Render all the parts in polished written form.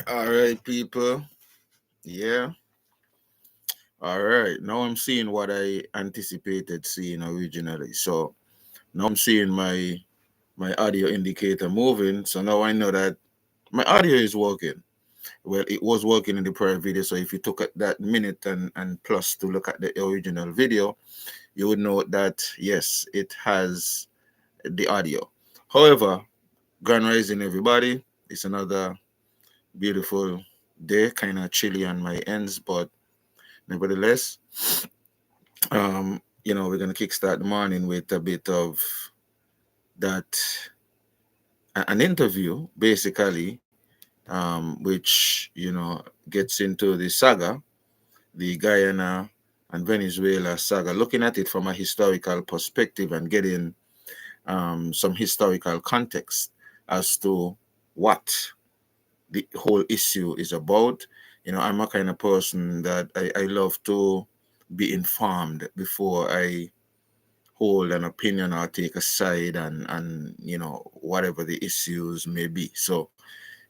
All right, people. Yeah. All right. Now I'm seeing what I anticipated seeing originally. So now I'm seeing my audio indicator moving. So now I know that my audio is working. Well, it was working in the prior video. So if you took that minute and plus to look at the original video, you would know that yes, it has the audio. However, Grand Rising everybody. It's another beautiful day, kind of chilly on my ends, but nevertheless, we're gonna kickstart the morning with a bit of that an interview, basically, which gets into the saga, the Guyana and Venezuela saga, looking at it from a historical perspective and getting some historical context as to what the whole issue is about. I'm a kind of person that I love to be informed before I hold an opinion or take a side and whatever the issues may be. So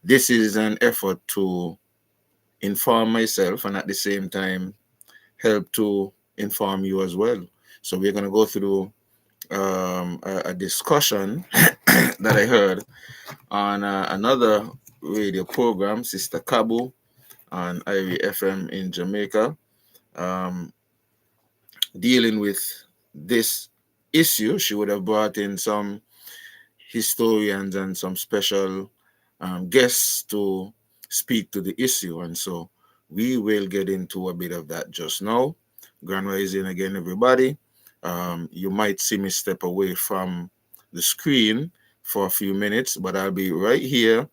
this is an effort to inform myself and at the same time help to inform you as well. So we're going to go through a discussion that I heard on another radio program, Sister Kabu on Ivy FM in Jamaica, um, dealing with this issue. She would have brought in some historians and some special guests to speak to the issue. And so we will get into a bit of that just now. Grand Rising again, everybody. You might see me step away from the screen for a few minutes, but I'll be right here.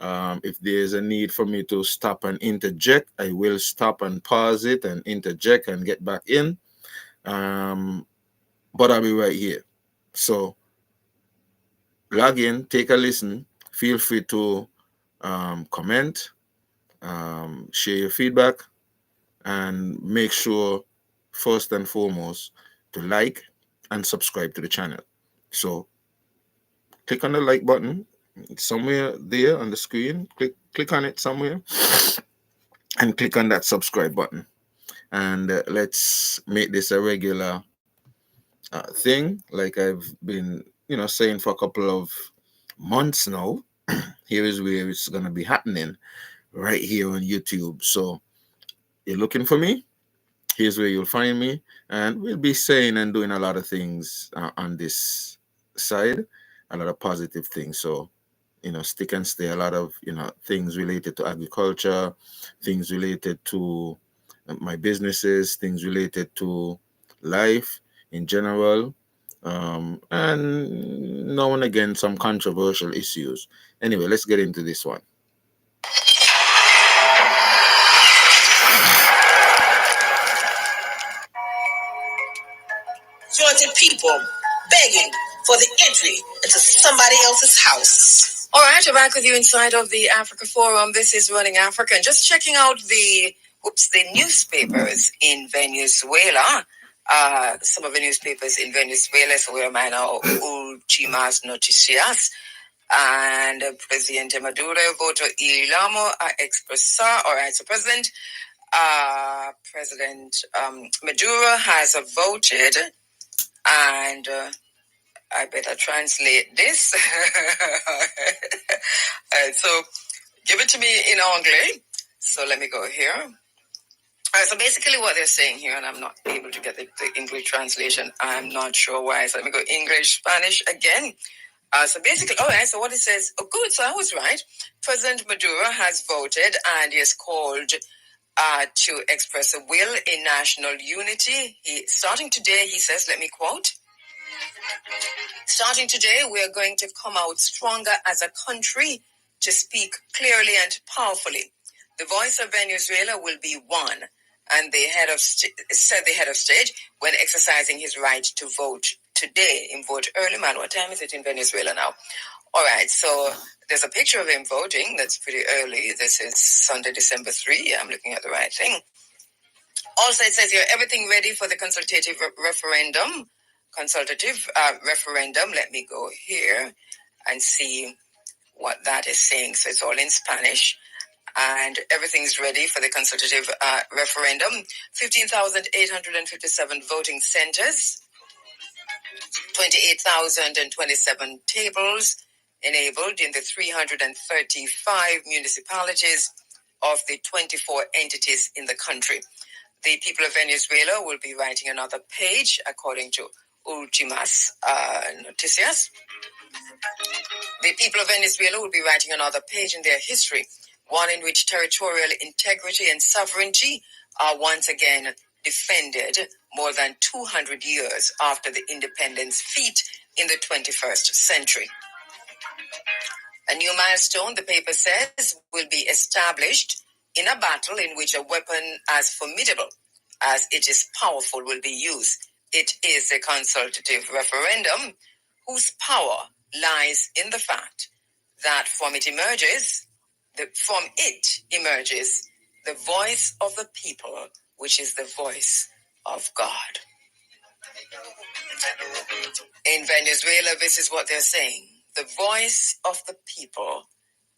If there's a need for me to stop and interject, I will stop and pause it and interject and get back in. But I'll be right here. So log in, take a listen. Feel free to comment, share your feedback, and make sure, first and foremost, to like and subscribe to the channel. So click on the like button somewhere there on the screen. Click on it somewhere and click on that subscribe button. And let's make this a regular thing, like I've been, saying for a couple of months now. Here is where it's gonna be happening, right here on YouTube. So you're looking for me. Here's where you'll find me, and we'll be saying and doing a lot of things on this side, a lot of positive things. So stick and stay. A lot of things related to agriculture, things related to my businesses, things related to life in general, and now and again some controversial issues. Anyway, let's get into this one. Georgia people begging for the entry into somebody else's house. All right, we're back with you inside of the Africa Forum. This is Running Africa, and just checking out the newspapers in Venezuela. Some of the newspapers in Venezuela, so we're now Últimas Noticias. And Presidente Maduro voto y Lamo a expresar. All right, so President Maduro has voted, and I better translate this. So give it to me in Anglais. So let me go here. All right, so basically what they're saying here, and I'm not able to get the English translation. I'm not sure why. So let me go English, Spanish again. So basically, all right, so what it says, oh, good, so I was right. President Maduro has voted and he has called to express a will in national unity. Starting today, he says, let me quote, starting today, we are going to come out stronger as a country to speak clearly and powerfully. The voice of Venezuela will be one, and the head of said the head of state when exercising his right to vote today. In vote early, man. What time is it in Venezuela now? All right, so there's a picture of him voting. That's pretty early. This is Sunday, December 3. I'm looking at the right thing. Also, it says here, everything ready for the consultative referendum. Let me go here and see what that is saying. So it's all in Spanish. And everything's ready for the consultative referendum. 15,857 voting centers, 28,027 tables enabled in the 335 municipalities of the 24 entities in the country. The people of Venezuela will be writing another page, according to Ultimas Noticias. The people of Venezuela will be writing another page in their history, one in which territorial integrity and sovereignty are once again defended more than 200 years after the independence feat in the 21st century. A new milestone, the paper says, will be established in a battle in which a weapon as formidable as it is powerful will be used. It is a consultative referendum whose power lies in the fact that from it emerges the voice of the people, which is the voice of God. In Venezuela, this is what they're saying. The voice of the people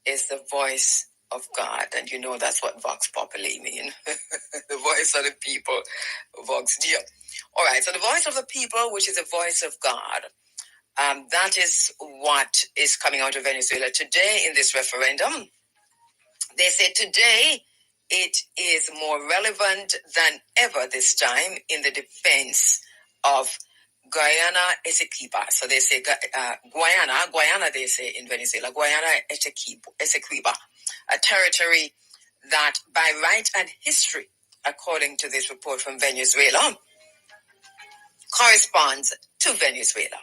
is the voice of God. And you know that's what Vox Populi mean. The voice of the people, Vox Dio. All right, so the voice of the people, which is the voice of God, that is what is coming out of Venezuela today in this referendum. They say today it is more relevant than ever this time in the defense of Guyana Essequiba. So they say Guyana they say in Venezuela, Guyana Essequiba, a territory that by right and history, according to this report from Venezuela, corresponds to Venezuela.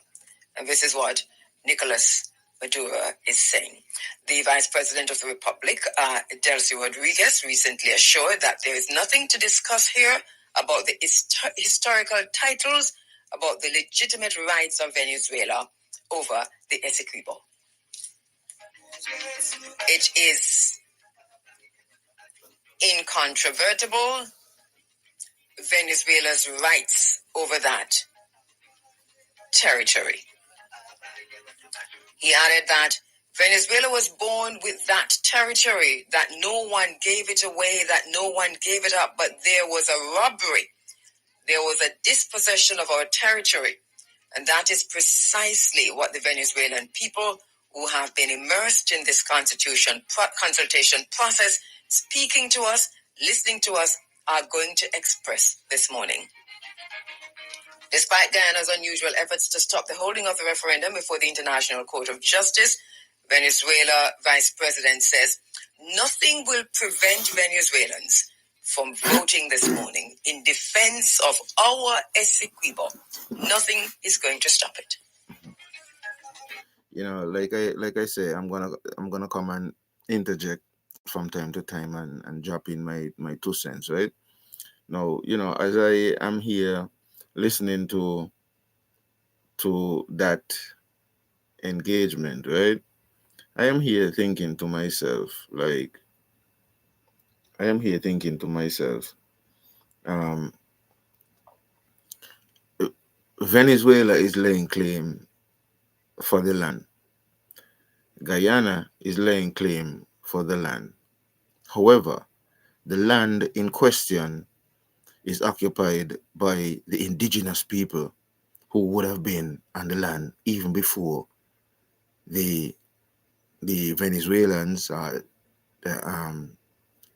And this is what Nicolas Maduro is saying. The Vice President of the Republic, Delcy Rodriguez, recently assured that there is nothing to discuss here about the historical titles, about the legitimate rights of Venezuela over the Essequibo. It is incontrovertible, Venezuela's rights over that territory. He added that Venezuela was born with that territory, that no one gave it away, that no one gave it up, but there was a robbery. There was a dispossession of our territory. And that is precisely what the Venezuelan people who have been immersed in this consultation process, speaking to us, listening to us, are going to express this morning. Despite Guyana's unusual efforts to stop the holding of the referendum before the International Court of Justice, Venezuela Vice President says nothing will prevent Venezuelans from voting this morning in defense of our Essequibo. Nothing is going to stop it. You know, like I say, I'm gonna come and interject from time to time and drop in my 2 cents, right? Now, you know, as I am here listening to that engagement, right? I am here thinking to myself, like, I am here thinking to myself, um, Venezuela is laying claim for the land. Guyana is laying claim for the land. However, the land in question is occupied by the indigenous people who would have been on the land even before the Venezuelans, the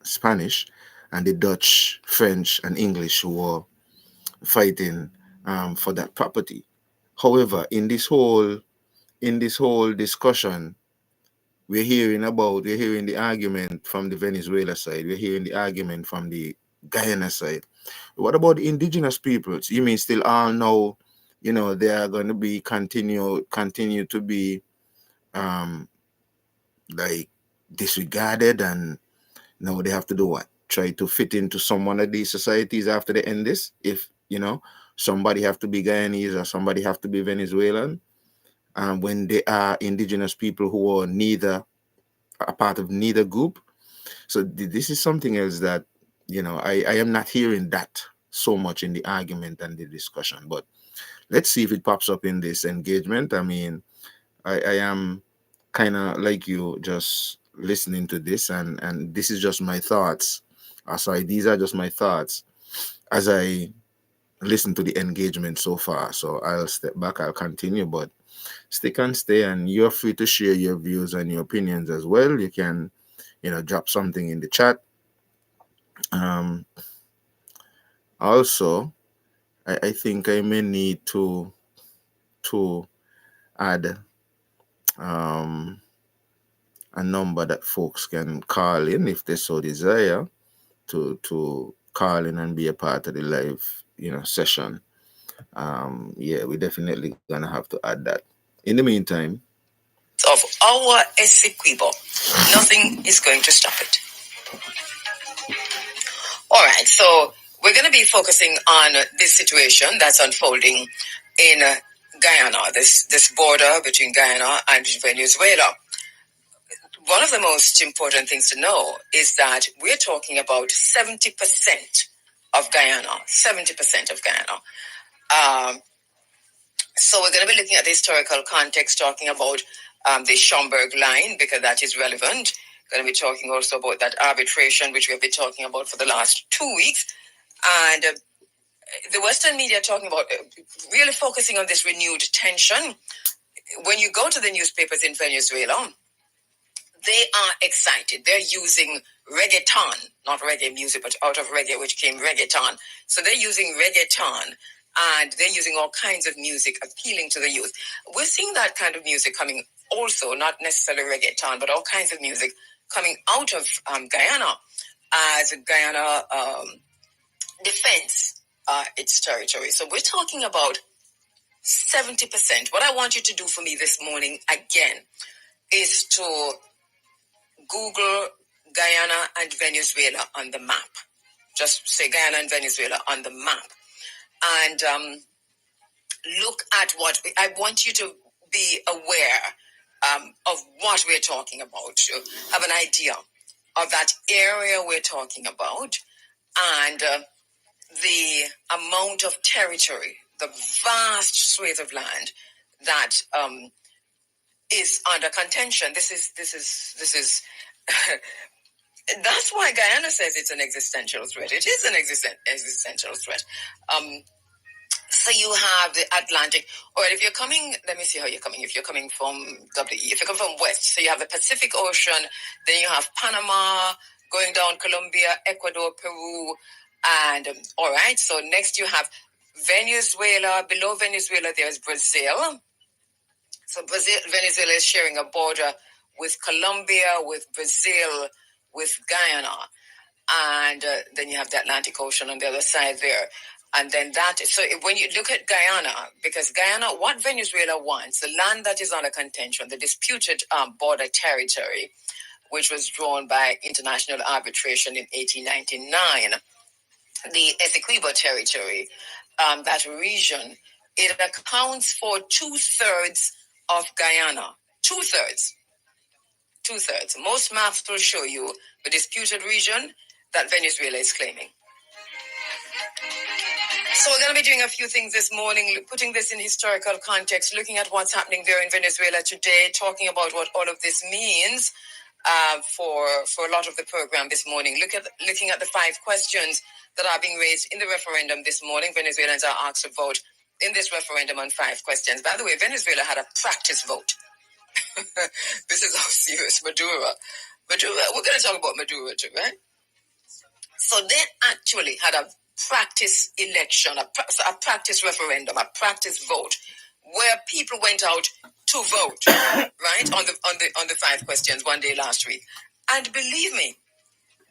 Spanish, and the Dutch, French, and English who were fighting for that property. However, in this whole discussion, we're hearing the argument from the Venezuela side, we're hearing the argument from the Guyana side. What about the indigenous peoples? You mean still all know, you know, they are going to be continue to be um like disregarded, and now they have to do what? Try to fit into some one of these societies after they end this? If you know, somebody have to be Guyanese or somebody have to be Venezuelan, when they are indigenous people who are neither a part of neither group. So this is something else that, you know, I am not hearing that so much in the argument and the discussion. But let's see if it pops up in this engagement. I mean, I am kind of like you, just listening to this, and this is just my thoughts. Sorry, these are just my thoughts as I listen to the engagement so far. So I'll step back, I'll continue, but stick and stay, and you're free to share your views and your opinions as well. You can, drop something in the chat. Um, Also, I think I may need to add um, a number that folks can call in if they so desire to call in and be a part of the live session. Yeah, we're definitely gonna have to add that. In the meantime, of our Essequibo, nothing is going to stop it. All right, so we're going to be focusing on this situation that's unfolding in Guyana, this border between Guyana and Venezuela. One of the most important things to know is that we're talking about 70% of Guyana, 70% of Guyana. So we're going to be looking at the historical context, talking about the Schomburg line, because that is relevant. Going to be talking also about that arbitration, which we've been talking about for the last 2 weeks. And the Western media talking about really focusing on this renewed tension. When you go to the newspapers in Venezuela, they are excited. They're using reggaeton, not reggae music, but out of reggae, which came reggaeton. So they're using reggaeton, and they're using all kinds of music appealing to the youth. We're seeing that kind of music coming also, not necessarily reggaeton, but all kinds of music coming out of Guyana as Guyana defends its territory. So we're talking about 70%. What I want you to do for me this morning, again, is to Google Guyana and Venezuela on the map. Just say Guyana and Venezuela on the map. And look at what I want you to be aware of what we're talking about. To have an idea of that area we're talking about, and the amount of territory, the vast swathe of land that is under contention. This is that's why Guyana says it's an existential threat. It is an existential threat. So you have the Atlantic, or if you're coming, let me see how you're coming. If you're coming from WE, if you come from west, so you have the Pacific Ocean, then you have Panama, going down Colombia, Ecuador, Peru, and all right. So next you have Venezuela. Below Venezuela, there's Brazil. So Venezuela is sharing a border with Colombia, with Brazil, with Guyana. And then you have the Atlantic Ocean on the other side there. And then so when you look at Guyana, because Guyana, what Venezuela wants, the land that is under contention, the disputed border territory, which was drawn by international arbitration in 1899, the Essequibo territory, that region, it accounts for 2/3 of Guyana. Two-thirds. Most maps will show you the disputed region that Venezuela is claiming. So we're going to be doing a few things this morning, putting this in historical context, looking at what's happening there in Venezuela today, talking about what all of this means for a lot of the program this morning. Looking at the 5 questions that are being raised in the referendum this morning. Venezuelans are asked to vote in this referendum on 5 questions. By the way, Venezuela had a practice vote. This is how serious Maduro, we're going to talk about Maduro too, right? So they actually had a practice election, a practice referendum, a practice vote, where people went out to vote, right, on the 5 questions one day last week. And believe me,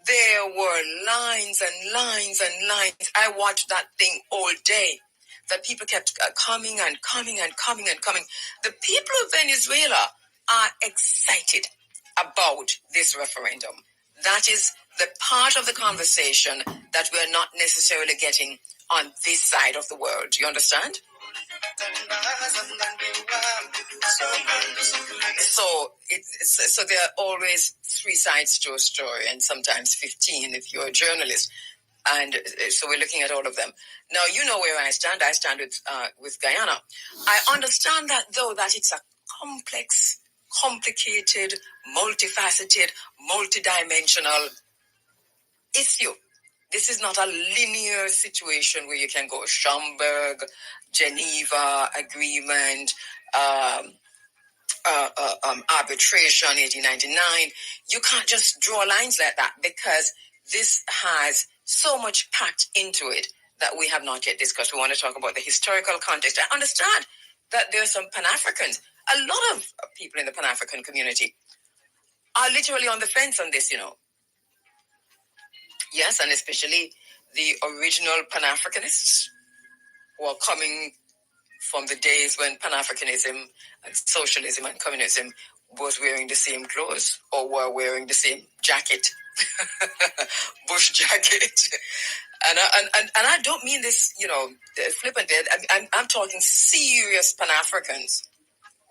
there were lines and lines and lines. I watched that thing all day. That people kept coming and coming and coming and coming. The people of Venezuela are excited about this referendum. That is the part of the conversation that we're not necessarily getting on this side of the world. Do you understand? So there are always 3 sides to a story, and sometimes 15 if you're a journalist. And so we're looking at all of them. Now, you know where I stand. I stand with Guyana. I understand that, though, that it's a complex complicated, multifaceted, multidimensional issue. This is not a linear situation where you can go Schomburg, Geneva Agreement, arbitration, 1899. You can't just draw lines like that because this has so much packed into it that we have not yet discussed. We want to talk about the historical context. I understand that there are some Pan-Africans. A lot of people in the Pan-African community are literally on the fence on this, Yes, and especially the original Pan-Africanists who are coming from the days when Pan-Africanism and socialism and communism was wearing the same clothes or were wearing the same jacket, bush jacket. And I don't mean this, flippantly. I'm talking serious Pan-Africans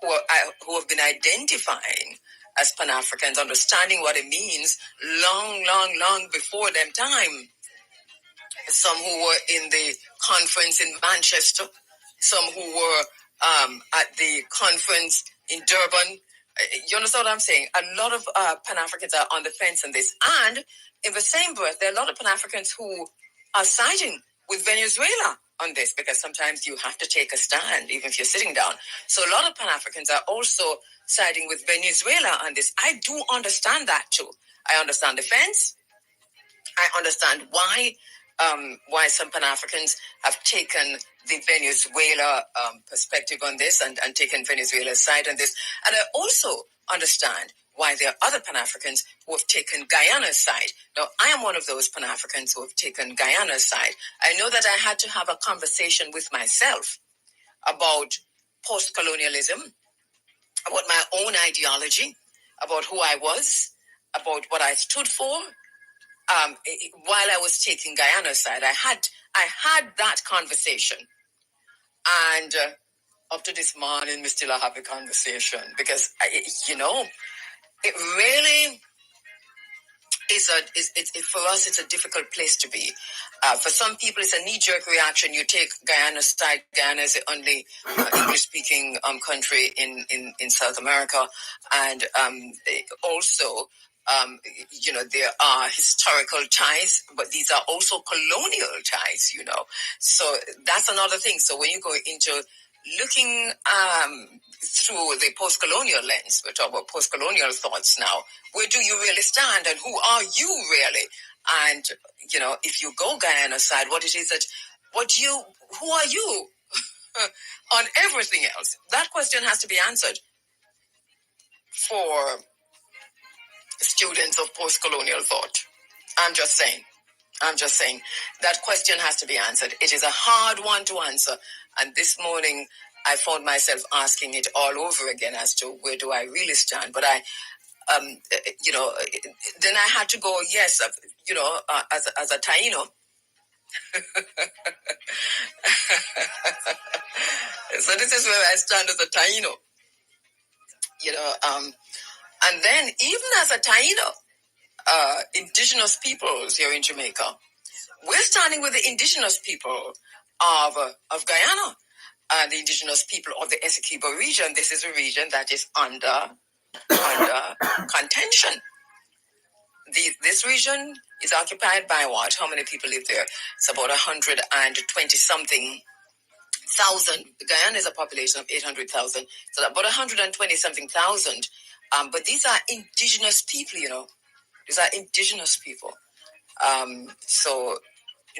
who have been identifying as Pan-Africans, understanding what it means long, long, long before them time. Some who were in the conference in Manchester, some who were at the conference in Durban. You understand what I'm saying? A lot of Pan-Africans are on the fence on this. And in the same breath, there are a lot of Pan-Africans who are siding with Venezuela on this because sometimes you have to take a stand, even if you're sitting down. So a lot of Pan-Africans are also siding with Venezuela on this. I do understand that too. I understand the fence. I understand why some Pan-Africans have taken the Venezuela perspective on this and taken Venezuela's side on this. And I also understand why there are other Pan-Africans who have taken Guyana's side. Now, I am one of those Pan-Africans who have taken Guyana's side. I know that I had to have a conversation with myself about post-colonialism, about my own ideology, about who I was, about what I stood for, while I was taking Guyana's side. I had that conversation, and up to this morning, we still have a conversation because it really for us. It's a difficult place to be. For some people, it's a knee-jerk reaction. You take Guyana's side. Guyana is the only English-speaking country in South America, and also. There are historical ties, but these are also colonial ties, So that's another thing. So when you go into looking through the post-colonial lens, we're talking about post-colonial thoughts now, where do you really stand and who are you really? And, if you go Guyana side, who are you on everything else? That question has to be answered for students of post-colonial thought. I'm just saying that question has to be answered. It is a hard one to answer. And this morning, I found myself asking it all over again as to where do I really stand. But then I had to go, yes, as a Taino. So this is where I stand as a Taino, and then even as a Taino, indigenous peoples here in Jamaica, we're standing with the indigenous people of Guyana, the indigenous people of the Essequibo region. This is a region that is under contention. This region is occupied by what? How many people live there? It's about 120 something thousand. Guyana is a population of 800,000, so about 120 something thousand. But these are indigenous people, These are indigenous people. So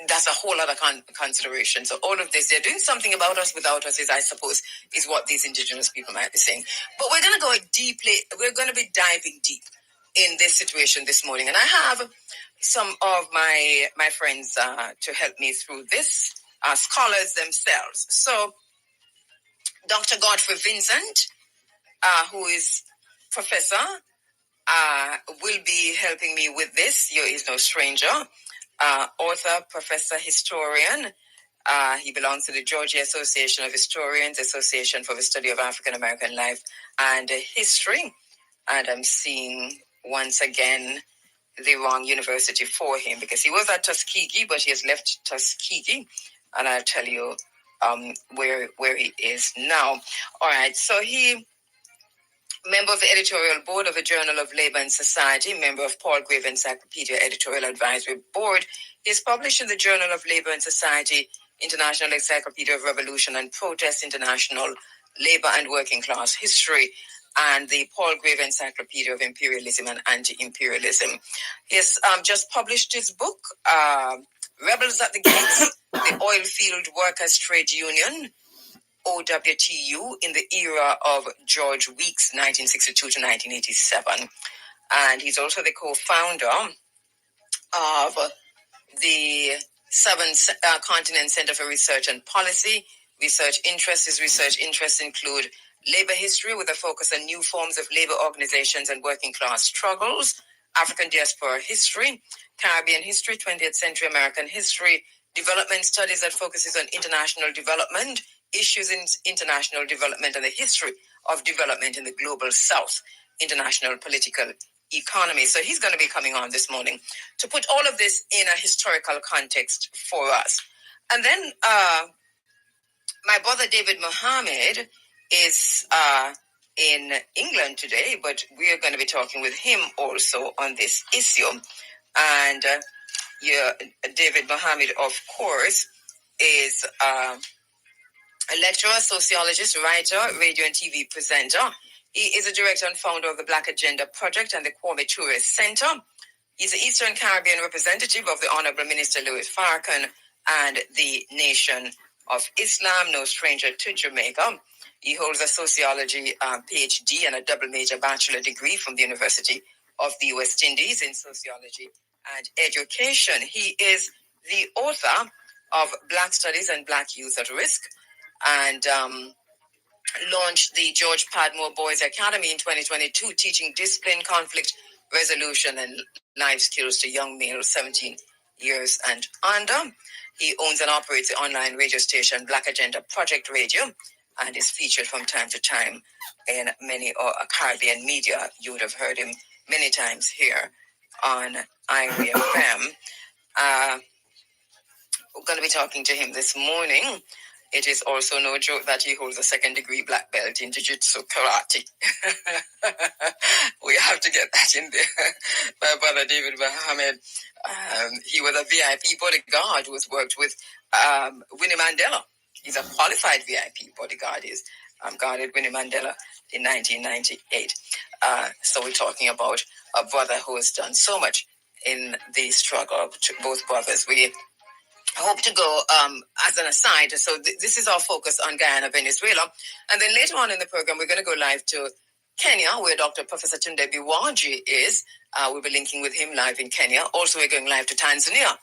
that's a whole other consideration. So all of this, they're doing something about us without us, I suppose, is what these indigenous people might be saying. But we're going to go deeply. We're going to be diving deep in this situation this morning. And I have some of my friends to help me through this, scholars themselves. So Dr. Godfrey Vincent, who is professor, will be helping me with this. He is no stranger. Author, professor, historian. He belongs to the Georgia Association of Historians, Association for the Study of African American Life and History. And I'm seeing once again the wrong university for him because he was at Tuskegee, but he has left Tuskegee. And I'll tell you where he is now. All right, so he Member of the editorial board of the Journal of Labor and Society, member of Paul Grave Encyclopedia Editorial Advisory Board. He is published in the Journal of Labor and Society, International Encyclopedia of Revolution and Protest, International Labor and Working Class History, and the Paul Grave Encyclopedia of Imperialism and Anti-Imperialism. He has just published his book, Rebels at the Gates, the Oilfield Workers Trade Union, OWTU, in the era of George Weeks, 1962 to 1987. And he's also the co-founder of the Seven Continent Center for Research and Policy. Research interests. His research interests include labor history with a focus on new forms of labor organizations and working class struggles, African diaspora history, Caribbean history, 20th century American history, development studies that focuses on international development, issues in international development and the history of development in the global south, international political economy. So he's going to be coming on this morning to put all of this in a historical context for us. And then my brother David Mohammed is in England today, but we are going to be talking with him also on this issue. And David Mohammed, of course, is a lecturer, sociologist, writer, radio and TV presenter. He is a director and founder of the Black Agenda Project and the Kwame Tourist Center. He's the Eastern Caribbean representative of the Honorable Minister Louis Farrakhan and the Nation of Islam, no stranger to Jamaica. He holds a sociology PhD and a double major bachelor degree from the University of the West Indies in sociology and education. He is the author of Black Studies and Black Youth at Risk, and launched the George Padmore Boys Academy in 2022, teaching discipline, conflict resolution, and life skills to young males 17 years and under. He owns and operates the online radio station Black Agenda Project Radio and is featured from time to time in many Caribbean media. You would have heard him many times here on IRFM. We're going to be talking to him this morning. It is also no joke that he holds a second degree black belt in Jiu-Jitsu Karate. We have to get that in there. My brother David Mohammed, he was a VIP bodyguard who has worked with Winnie Mandela. He's a qualified VIP bodyguard. He's guarded Winnie Mandela in 1998. So we're talking about a brother who has done so much in the struggle. Both brothers, we hope to go as an aside. So this is our focus on Guyana, Venezuela. And then later on in the program, we're going to go live to Kenya, where Dr. Professor Tunde Biwaji is. We'll be linking with him live in Kenya. Also, we're going live to Tanzania,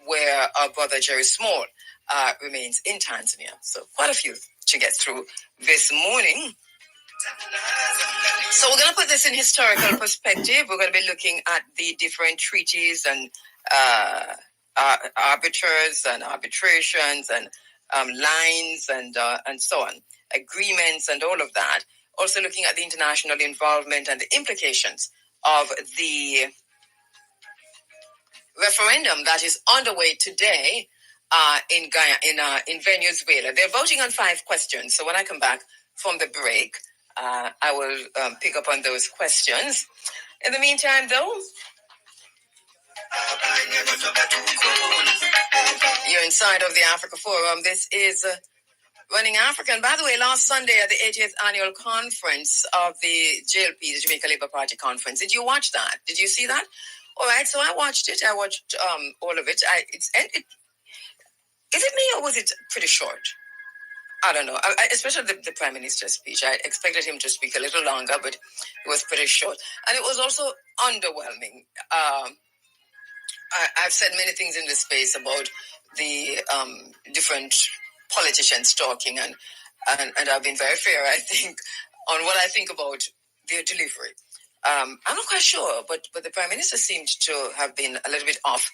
where our brother Jerry Small remains in Tanzania. So quite a few to get through this morning. So we're going to put this in historical perspective. We're going to be looking at the different treaties and arbiters and arbitrations and lines and so on, agreements and all of that. Also looking at the international involvement and the implications of the referendum that is underway today in Guyana, in Venezuela. They're voting on 5 questions. So when I come back from the break, I will pick up on those questions. In the meantime, though, you're inside of the Africa Forum. This is Running Africa. And by the way, last Sunday at the 80th annual conference of the JLP, the Jamaica Labour Party conference, did you watch that? Did you see that? All right, so I watched it. I watched all of it. Is it me or was it pretty short? I don't know. Especially the Prime Minister's speech. I expected him to speak a little longer, but it was pretty short. And it was also underwhelming. I've said many things in this space about the different politicians talking, and I've been very fair, I think, on what I think about their delivery. I'm not quite sure, but the Prime Minister seemed to have been a little bit off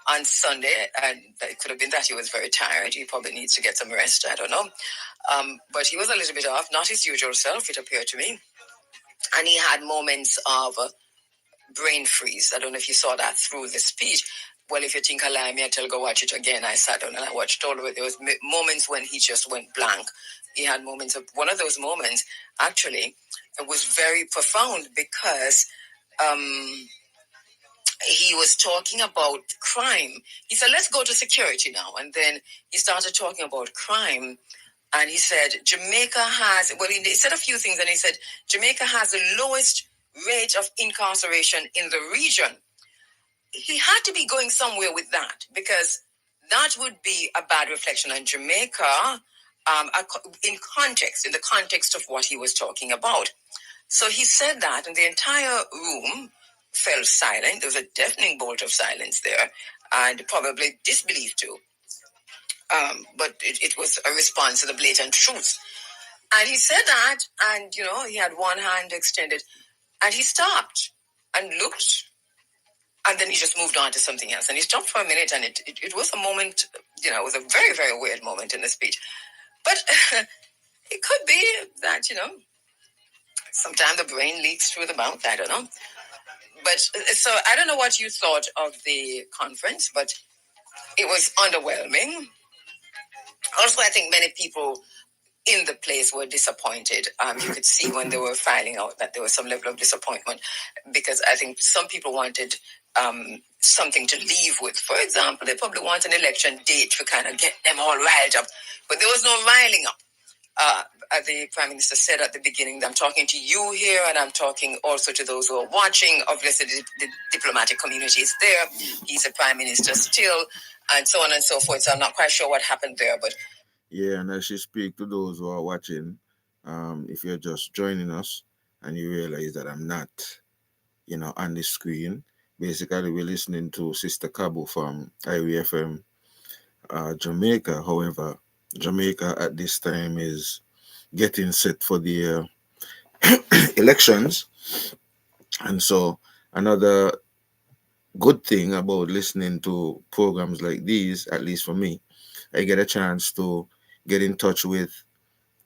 on Sunday, and it could have been that he was very tired. He probably needs to get some rest. I don't know. But he was a little bit off, not his usual self, it appeared to me. And he had moments of brain freeze. I don't know if you saw that through the speech. Well, if you think I lie, me, I tell go watch it again. I sat down and I watched all of it. There was moments when he just went blank. He had moments of one of those moments, actually, was very profound because he was talking about crime. He said, let's go to security now. And then he started talking about crime. And he said, Jamaica has, well, he said a few things, and he said, Jamaica has the lowest rate of incarceration in the region. He had to be going somewhere with that, because that would be a bad reflection on Jamaica, in the context of what he was talking about. So he said that, and the entire room fell silent. There was a deafening bolt of silence there, and probably disbelief too. But it was a response to the blatant truth. And he said that, and he had one hand extended, and he stopped and looked, and then he just moved on to something else. And he stopped for a minute, and it was a moment, it was a very, very weird moment in the speech. But it could be that, sometimes the brain leaks through the mouth. I don't know. But so I don't know what you thought of the conference, but it was underwhelming. Also, I think many people in the place were disappointed. You could see when they were filing out that there was some level of disappointment, because I think some people wanted something to leave with. For example, they probably want an election date to kind of get them all riled up, but there was no riling up. As the Prime Minister said at the beginning, I'm talking to you here, and I'm talking also to those who are watching. Obviously, the diplomatic community is there. He's a Prime Minister still, and so on and so forth. So I'm not quite sure what happened there, but Yeah, and I should speak to those who are watching. If you're just joining us and you realize that I'm not, on the screen, basically we're listening to Sister Cabo from IWFM, Jamaica. However, Jamaica at this time is getting set for the elections. And so another good thing about listening to programs like these, at least for me, I get a chance to get in touch with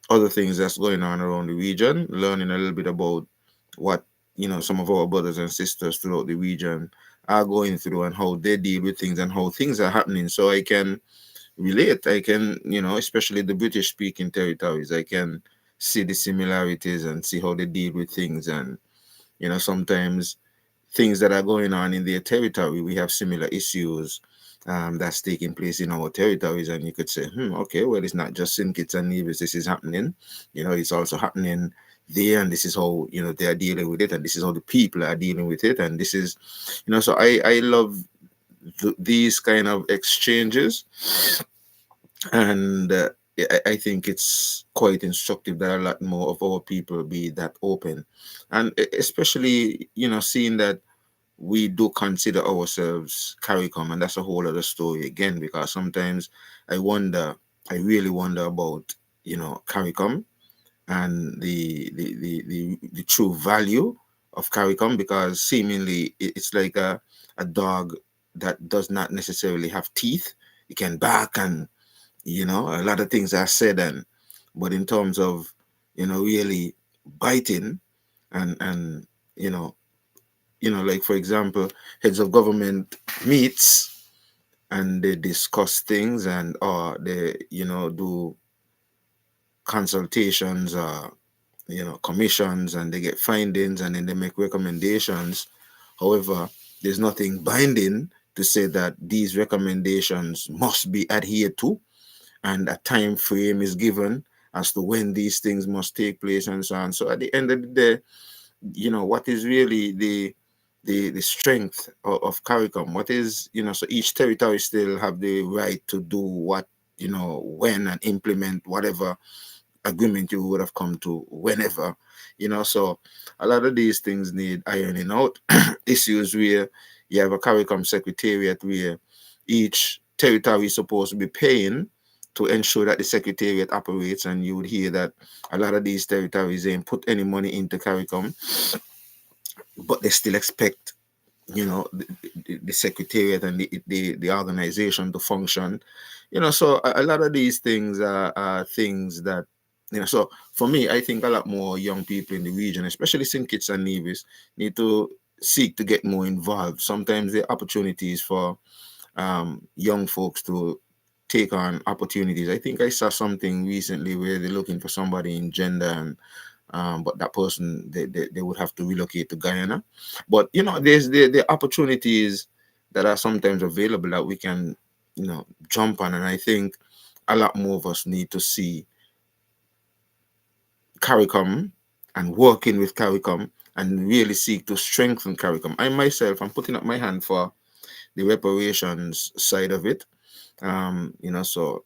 other things that's going on around the region, learning a little bit about what some of our brothers and sisters throughout the region are going through and how they deal with things and how things are happening. So I can relate. I can, especially the British speaking territories, I can see the similarities and see how they deal with things. And sometimes things that are going on in their territory, we have similar issues that's taking place in our territories. And you could say, okay, well, it's not just St. Kitts and Nevis, this is happening. It's also happening there, and this is how, they are dealing with it, and this is how the people are dealing with it. And this is, so I love these kind of exchanges. And I think it's quite instructive that a lot more of our people be that open. And especially, seeing that we do consider ourselves CARICOM, and that's a whole other story again, because sometimes I really wonder about, CARICOM and the true value of CARICOM, because seemingly it's like a dog that does not necessarily have teeth. It can bark, and a lot of things are said, but in terms of really biting, and like, for example, heads of government meets and they discuss things, and or they do consultations, or commissions, and they get findings, and then they make recommendations. However, there's nothing binding to say that these recommendations must be adhered to, and a time frame is given as to when these things must take place, and so on. So at the end of the day, what is really the strength of CARICOM? What is, so each territory still have the right to do what, when, and implement whatever agreement you would have come to whenever, so a lot of these things need ironing out. Issues where you have a CARICOM secretariat where each territory is supposed to be paying to ensure that the secretariat operates, and you would hear that a lot of these territories ain't put any money into CARICOM, but they still expect the secretariat and the organization to function. So a lot of these things are things that, so for me, I think a lot more young people in the region, especially St. Kitts and Nevis, need to seek to get more involved. Sometimes there are opportunities for young folks to take on opportunities. I think I saw something recently where they're looking for somebody in gender and but that person they would have to relocate to Guyana. But there's the opportunities that are sometimes available that we can jump on, and I think a lot more of us need to see CARICOM and working with CARICOM and really seek to strengthen CARICOM. I myself, I'm putting up my hand for the reparations side of it. So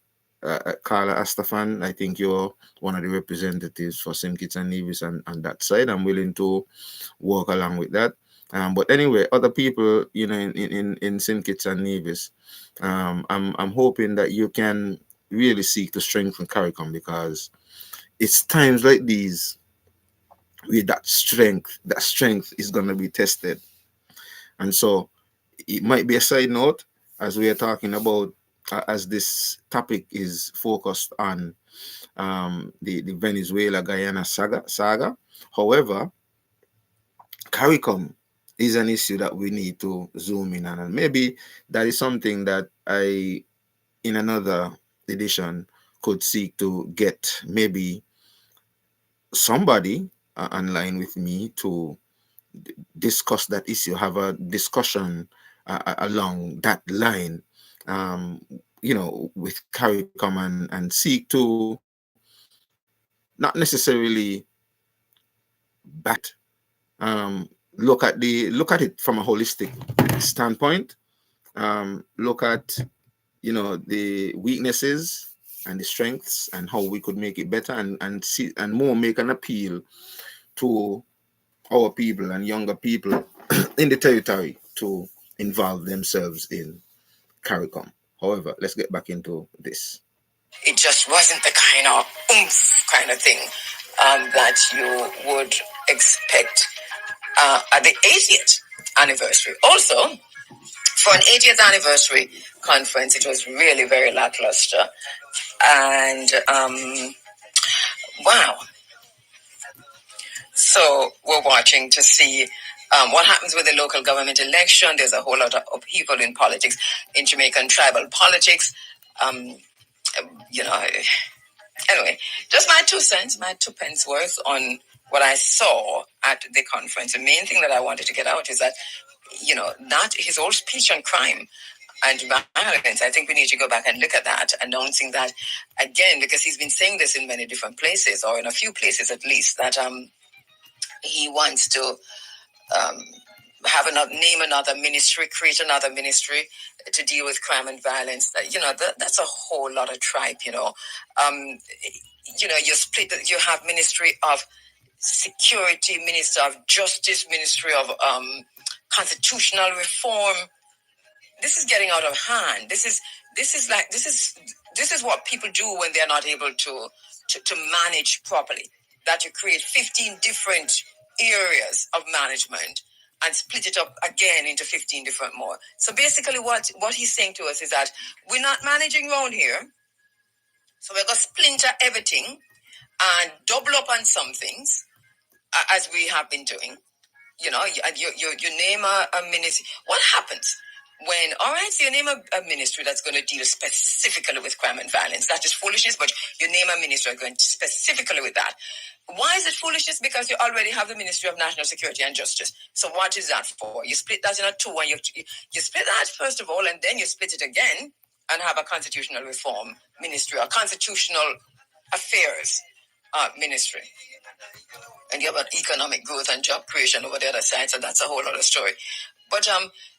Carla Astafan, I think you're one of the representatives for St. Kitts and Nevis and that side. I'm willing to work along with that. But anyway, other people, in St. Kitts and Nevis, I'm hoping that you can really seek to strengthen CARICOM, because it's times like these where that strength is going to be tested. And so it might be a side note as we are talking about, as this topic is focused on the Venezuela Guyana saga. However, CARICOM is an issue that we need to zoom in on, and maybe that is something that I, in another edition, could seek to get maybe somebody online with me to discuss that issue, have a discussion along that line, with CARICOM, and seek to not necessarily bat, look at it from a holistic standpoint, look at the weaknesses and the strengths and how we could make it better, and see and more make an appeal to our people and younger people in the territory to involve themselves in CARICOM. However, let's get back into this. It just wasn't the kind of oomph kind of thing that you would expect at the 80th anniversary. Also, for an 80th anniversary conference, it was really very lackluster. And wow. So we're watching to see what happens with the local government election. There's a whole lot of upheaval in politics, in Jamaican tribal politics. Um, you know, anyway, just my 2 cents, my 2 pence worth on what I saw at the conference. The main thing that I wanted to get out is that, not his whole speech on crime and violence. I think we need to go back and look at that, announcing that again, because he's been saying this in many different places, or in a few places at least, that he wants to um, name another ministry, create another ministry to deal with crime and violence. That's a whole lot of tripe. You split. You have Ministry of Security, Minister of Justice, Ministry of Constitutional Reform. This is getting out of hand. This is what people do when they're not able to manage properly. That you create 15 different areas of management and split it up again into 15 different more. So basically what he's saying to us is that we're not managing around here. So we're going to splinter everything and double up on some things, as we have been doing. You name a ministry. What happens when, all right, so you name a ministry that's going to deal specifically with crime and violence? That is foolishness, but you name a ministry going specifically with that. Why is it foolishness? Because you already have the Ministry of National Security and Justice. So what is that for? You split that in a two, and you split that first of all, and then you split it again and have a constitutional reform ministry, or constitutional affairs ministry. And you have an economic growth and job creation over the other side, so that's a whole other story. But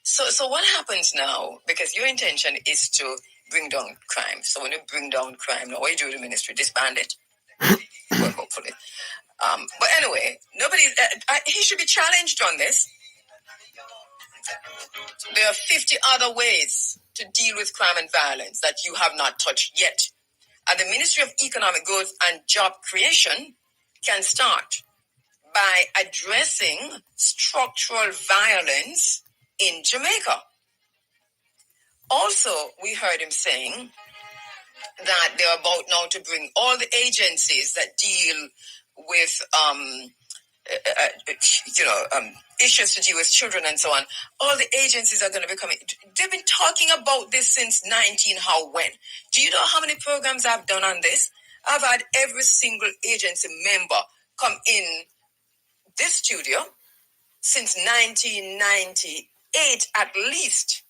so what happens now? Because your intention is to bring down crime. So when you bring down crime, now what you do with the ministry? Disband it. Well, hopefully. But anyway, he should be challenged on this. There are 50 other ways to deal with crime and violence that you have not touched yet. And the Ministry of Economic Growth and Job Creation can start by addressing structural violence in Jamaica. Also, we heard him saying that they're about now to bring all the agencies that deal with issues to do with children and so on. All the agencies are going to be coming. They've been talking about this since 19 how when. Do you know how many programs I've done on this? I've had every single agency member come in this studio since 1998 at least,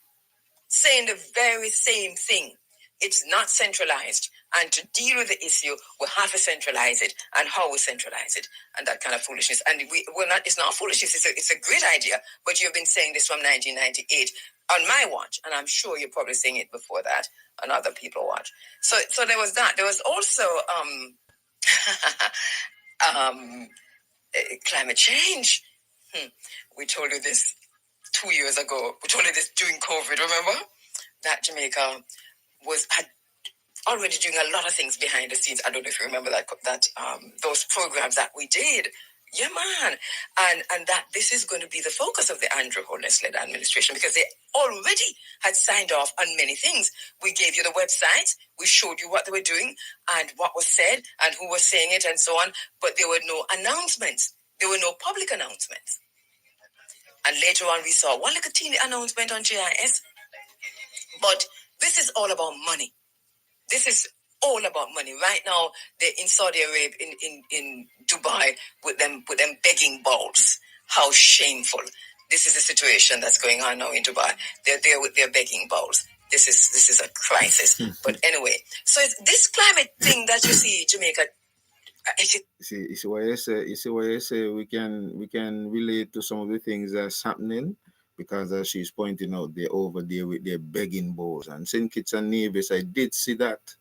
saying the very same thing. It's not centralized. And to deal with the issue, we have to centralize it. And how we centralize it. And that kind of foolishness. And it's not foolishness. It's a great idea. But you've been saying this from 1998 on my watch. And I'm sure you're probably saying it before that on other people's watch. So there was that. There was also climate change. We told you this 2 years ago. We told you this during COVID, remember? That Jamaica had already doing a lot of things behind the scenes. I don't know if you remember that those programs that we did. Yeah, man. And that this is going to be the focus of the Andrew Holness-led administration because they already had signed off on many things. We gave you the websites. We showed you what they were doing and what was said and who was saying it and so on. But there were no announcements. There were no public announcements. And later on, we saw one little teeny announcement on GIS. But this is all about money. This is all about money. Right now, they're in Saudi Arabia, in Dubai, with them begging bowls. How shameful. This is the situation that's going on now in Dubai. They're there with their begging bowls. This is a crisis. But anyway, so it's this climate thing that you see, Jamaica. You see why I say we can relate to some of the things that's happening because as she's pointing out, they're over there with their begging bowls. And St. Kitts and Nevis, I did see that.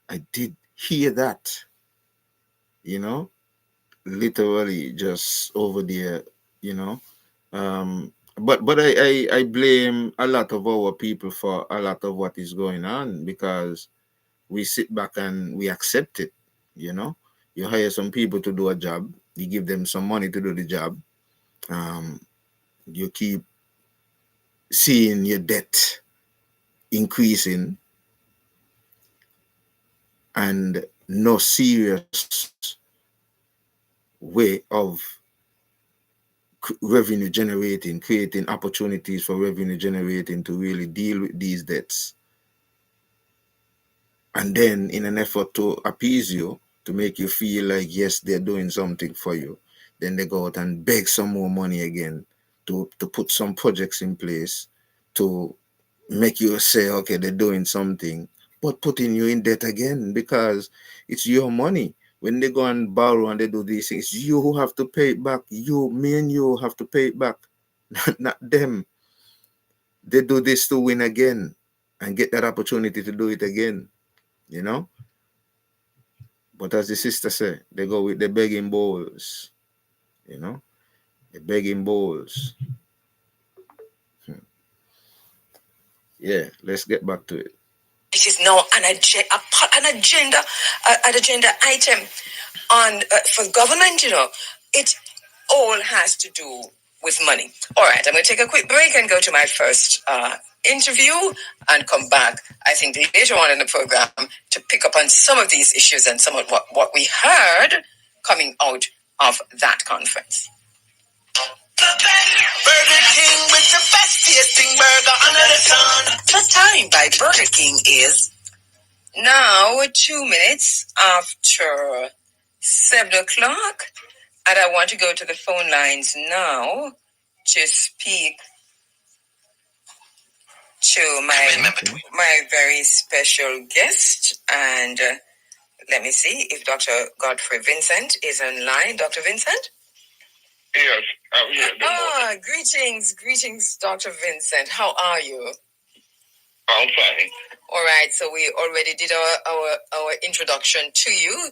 I did hear that. You know, literally just over there. You know, but I blame a lot of our people for a lot of what is going on because we sit back and we accept it. You know, you hire some people to do a job, you give them some money to do the job. You keep seeing your debt increasing and no serious way of revenue generating, creating opportunities for revenue generating to really deal with these debts. And then in an effort to appease you, to make you feel like, yes, they're doing something for you, then they go out and beg some more money again to put some projects in place to make you say, okay, they're doing something, but putting you in debt again because it's your money. When they go and borrow and they do these things, you who have to pay it back. Me and you have to pay it back, not them. They do this to win again and get that opportunity to do it again, you know? But as the sister said, they go with the begging bowls, you know? The begging bowls. Yeah, let's get back to it. It is now an agenda item on for government. You know, it all has to do with money. All right, I'm going to take a quick break and go to my first interview and come back. I think later on in the program to pick up on some of these issues and some of what we heard coming out of that conference. Burger King with the best tasting burger under the sun. The time by Burger King is now 2 minutes after 7 o'clock. And I want to go to the phone lines now to speak to my very special guest. And let me see if Dr. Godfrey Vincent is online. Dr. Vincent? Yes, I'm here. Greetings, Dr. Vincent. How are you? I'm fine. All right, so we already did our introduction to you.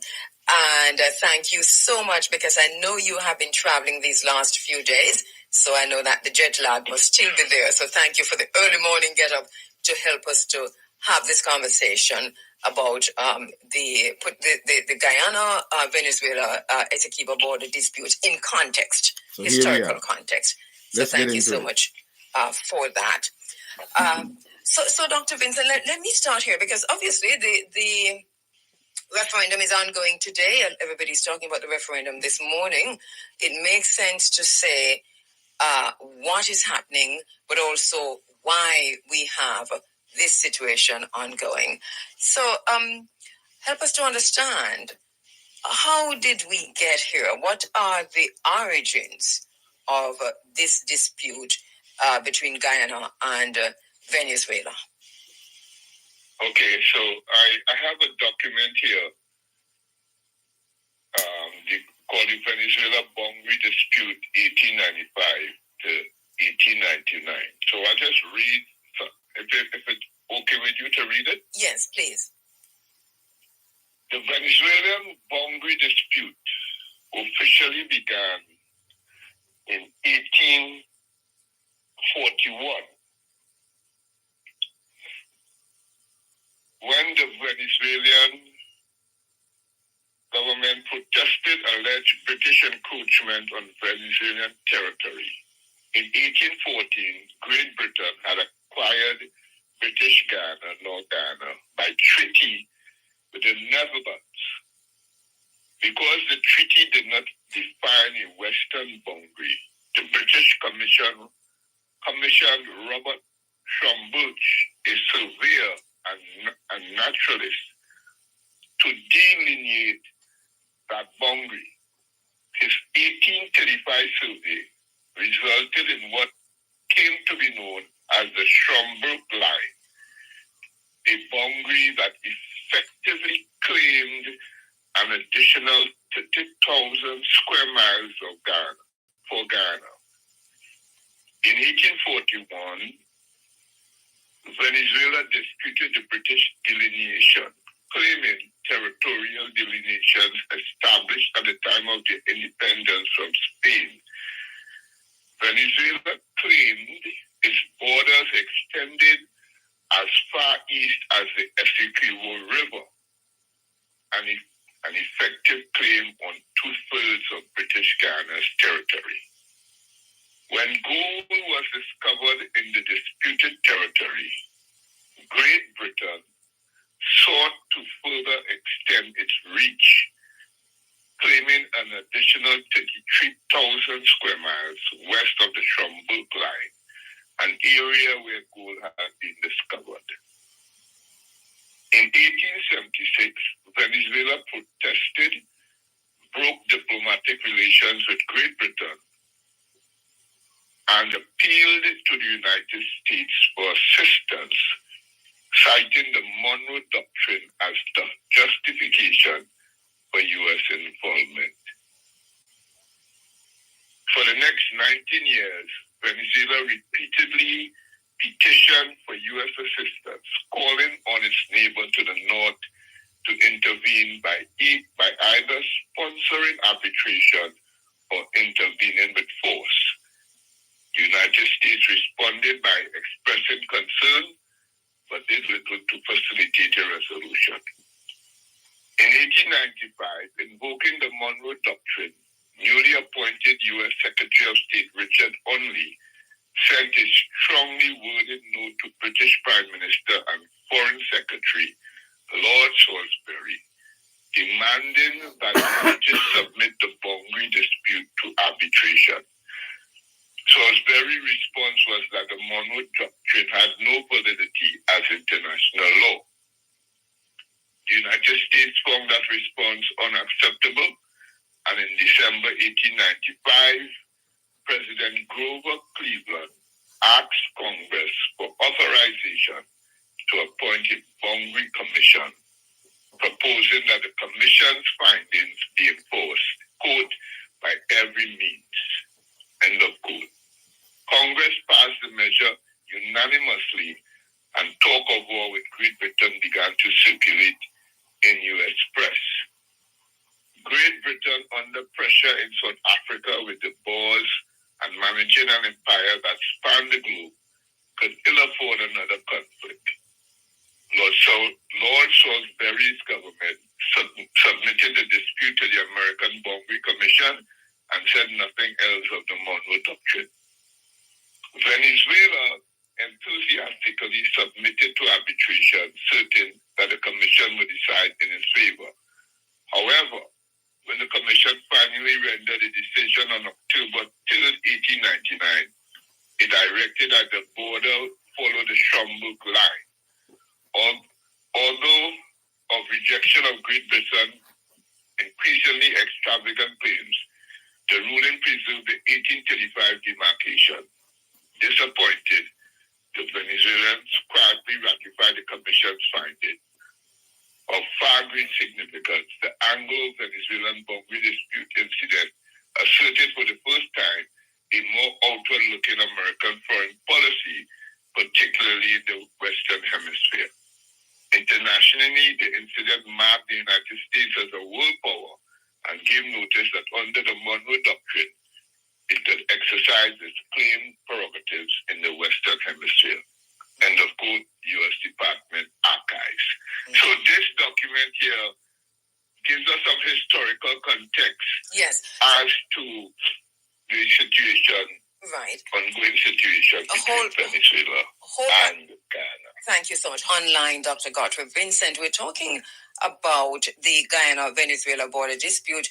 And thank you so much because I know you have been traveling these last few days. So I know that the jet lag must still be there. So thank you for the early morning get up to help us to have this conversation about the Guyana Venezuela Essequibo border dispute in context, historical context. So thank you so much for that. So Dr. Vincent, let me start here because obviously the referendum is ongoing today and everybody's talking about the referendum this morning. It makes sense to say what is happening, but also why we have this situation ongoing. So help us to understand How did we get here? What are the origins of this dispute between Guyana and Venezuela? Okay, so I have a document here, called the Venezuela Boundary Dispute 1895 to 1899. So I'll just read, if it's okay with you to read it? Yes, please. The Venezuelan boundary dispute officially began in 1841 when the Venezuelan government protested alleged British encroachment on Venezuelan territory. In 1814, Great Britain had acquired British Guyana, North Guyana, by treaty with the Netherlands. Because the treaty did not define a western boundary, the British commissioned Robert Schomburgk, a surveyor and naturalist, to delineate that boundary. His 1835 survey resulted in what came to be known as the Schomburgk Line, a boundary that effectively claimed an additional 30,000 square miles of Guyana for Guyana. In 1841, Venezuela disputed the British delineation, claiming territorial delineations established at the time of their independence from Spain. Venezuela claimed its borders extended as far east as the Essequibo River, an effective claim on 2/3 of British Guyana's territory. When gold was discovered in the disputed territory, Great Britain sought to further extend its reach, claiming an additional 33,000 square miles west of the Schomburgk Line, an area where gold had been discovered. In 1876, Venezuela protested, broke diplomatic relations with Great Britain, and appealed to the United States for assistance, citing the Monroe Doctrine as the justification for U.S. involvement. For the next 19 years, Venezuela repeatedly petitioned for U.S. assistance, calling on its neighbor to the north to intervene by either sponsoring arbitration or intervening with force. The United States responded by expressing concern, but did little to facilitate a resolution. In 1895, invoking the Monroe Doctrine, newly appointed U.S. Secretary of State Richard Onley sent a strongly worded note to British Prime Minister and Foreign Secretary Lord Salisbury, demanding that the British submit the boundary dispute to arbitration. Salisbury's response was that the Monroe Doctrine had no validity as international law. The United States found that response unacceptable, and in December 1895, President Grover Cleveland asked Congress for authorization to appoint a boundary commission, proposing that the commission's findings be enforced, quote, by every means, end of quote. Congress passed the measure unanimously, and talk of war with Great Britain began to circulate in U.S. press. Great Britain, under pressure in South Africa with the Boers and managing an empire that spanned the globe, could ill afford another conflict. Lord Salisbury's government submitted the dispute to the American Boundary Commission and said nothing else of the Monroe Doctrine. Venezuela enthusiastically submitted to arbitration, certain that the commission would decide in its favor. However, when the commission finally rendered a decision on October 3rd, 1899, it directed that the border follow the Schomburgk Line. Although of rejection of Great Britain, increasingly extravagant claims, the ruling preserved the 1835 demarcation. Disappointed, the Venezuelans quietly ratified the Commission's finding. Of far great significance, the Anglo-Venezuelan boundary dispute incident asserted for the first time a more outward-looking American foreign policy, particularly in the Western Hemisphere. Internationally, the incident marked the United States as a world power and gave notice that under the Monroe Doctrine, it had exercised its claimed prerogatives in the Western Hemisphere. End of quote, U.S. Department Archives. So this document here gives us some historical context as to the situation, ongoing situation between Venezuela and Guyana. Thank you so much. Online, Dr. Godfrey Vincent, we're talking about the Guyana-Venezuela border dispute.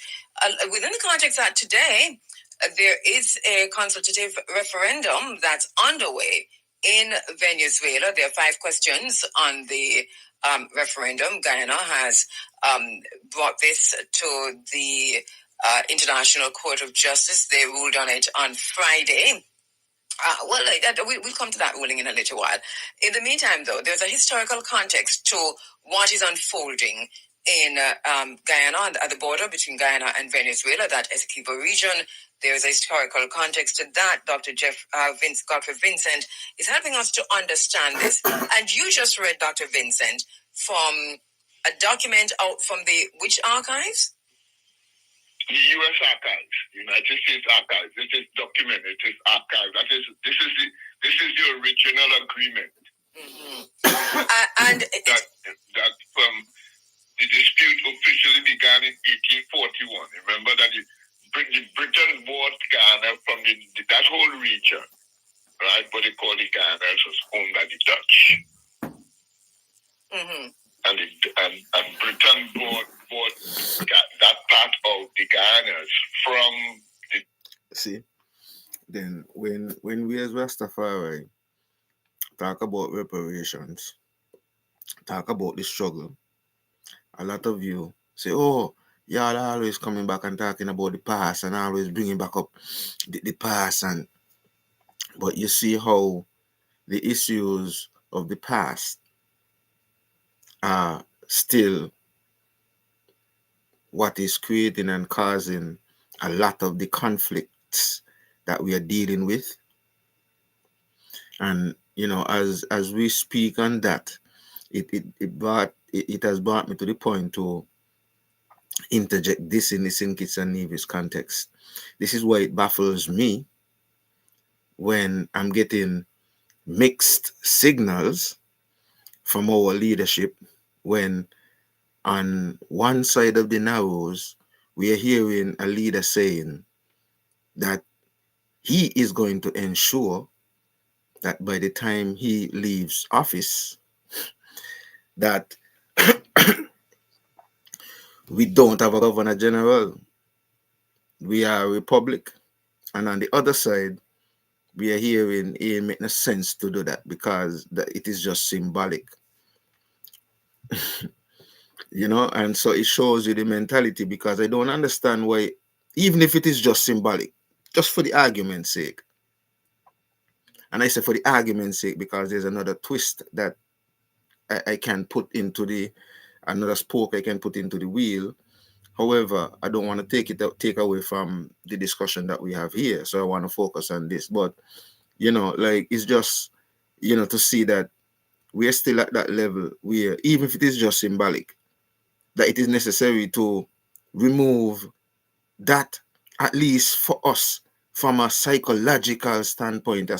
Within the context that today, there is a consultative referendum that's underway in Venezuela. There are 5 questions on the referendum. Guyana has brought this to the International Court of Justice. They ruled on it on Friday. We'll come to that ruling in a little while. In the meantime, though, there's a historical context to what is unfolding in Guyana, at the border between Guyana and Venezuela, that Essequibo region. There's a historical context to that. Godfrey Vincent is helping us to understand this. And you just read, Dr. Vincent, from a document out from the which archives? The U.S. Archives, United States Archives. This is documented. It is archived. This is the original agreement. And that the dispute officially began in 1841. Remember that Britain bought Ghana from that whole region, right? What they call the Ghana was owned by the Dutch. And Britain bought that part of the Guyanas from the... See, then when we as Rastafari talk about reparations, talk about the struggle, a lot of you say, oh, y'all are always coming back and talking about the past and always bringing back up the past. But you see how the issues of the past are still what is creating and causing a lot of the conflicts that we are dealing with. And as we speak on that, it has brought me to the point to interject this in the St. Kitts and Nevis context. This is why it baffles me when I'm getting mixed signals from our leadership, when on one side of the Narrows, we are hearing a leader saying that he is going to ensure that by the time he leaves office, that we don't have a governor general. We are a republic. And on the other side, we are hearing it makes no sense to do that because it is just symbolic. And so it shows you the mentality, because I don't understand why, even if it is just symbolic, just for the argument's sake. And I say for the argument's sake because there's another twist that I can put into another spoke I can put into the wheel. However, I don't want to take away from the discussion that we have here. So I want to focus on this. But, it's just, to see that we are still at that level where, even if it is just symbolic, that it is necessary to remove that, at least for us, from a psychological standpoint, to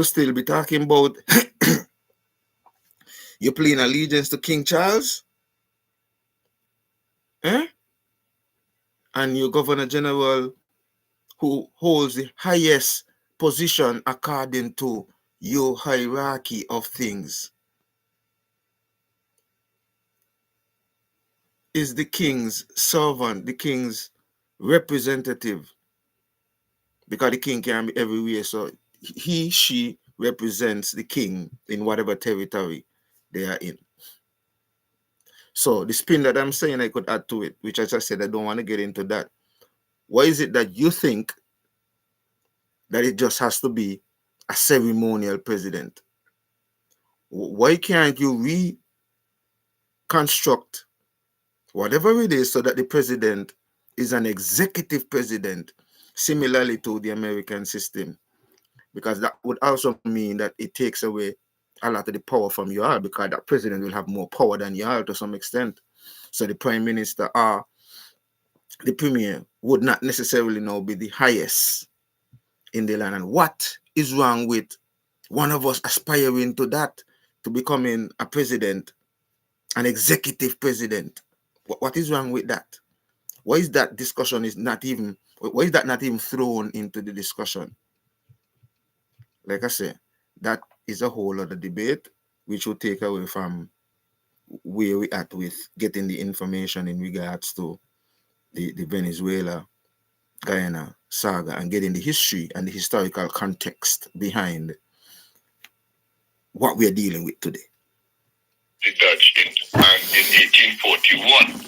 still be talking about you're playing allegiance to King Charles, and your Governor General, who holds the highest position according to your hierarchy of things, is the king's servant, the king's representative, because the king can be everywhere. So she represents the king in whatever territory they are in. So the spin that I'm saying I could add to it, which as I said, I don't want to get into that. Why is it that you think that it just has to be a ceremonial president? Why can't you reconstruct whatever it is so that the president is an executive president, similarly to the American system? Because that would also mean that it takes away a lot of the power from you all, because that president will have more power than you all to some extent. So the prime minister or the premier would not necessarily now be the highest in the land. And what is wrong with one of us aspiring to that, to becoming a president, an executive president? What is wrong with that? Why is that discussion is not even, why is that not even thrown into the discussion? Like I say, that is a whole other debate which will take away from where we at with getting the information in regards to the Venezuela, Guyana saga, and getting the history and the historical context behind what we are dealing with today. The Dutch in 1841.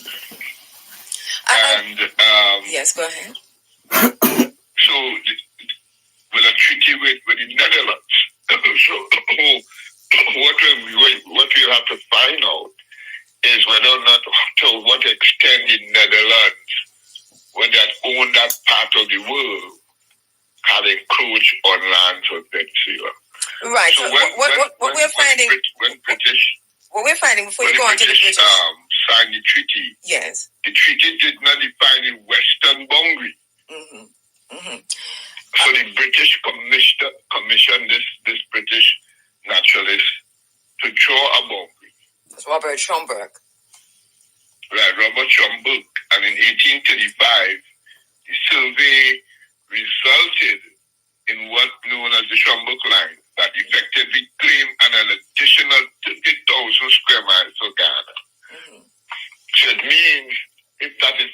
Yes, go ahead. So, with a treaty with the Netherlands. So, what we have to find out is whether or not, to what extent the Netherlands, when they had owned that part of the world, had encroached on lands of Venezuela. Right. So, what we're finding, what we're finding before you go on to the British signed the treaty. Yes. The treaty did not define the western boundary. Mm-hmm. Mm-hmm. So the British commissioned this British naturalist to draw a boundary. That's Robert Schomburg. Right, Robert Schomburg. And in 1835, the survey resulted in what known as the Schomburg line, that effectively claimed an additional 30,000 square miles of Guyana. Mm-hmm. So it means, if that is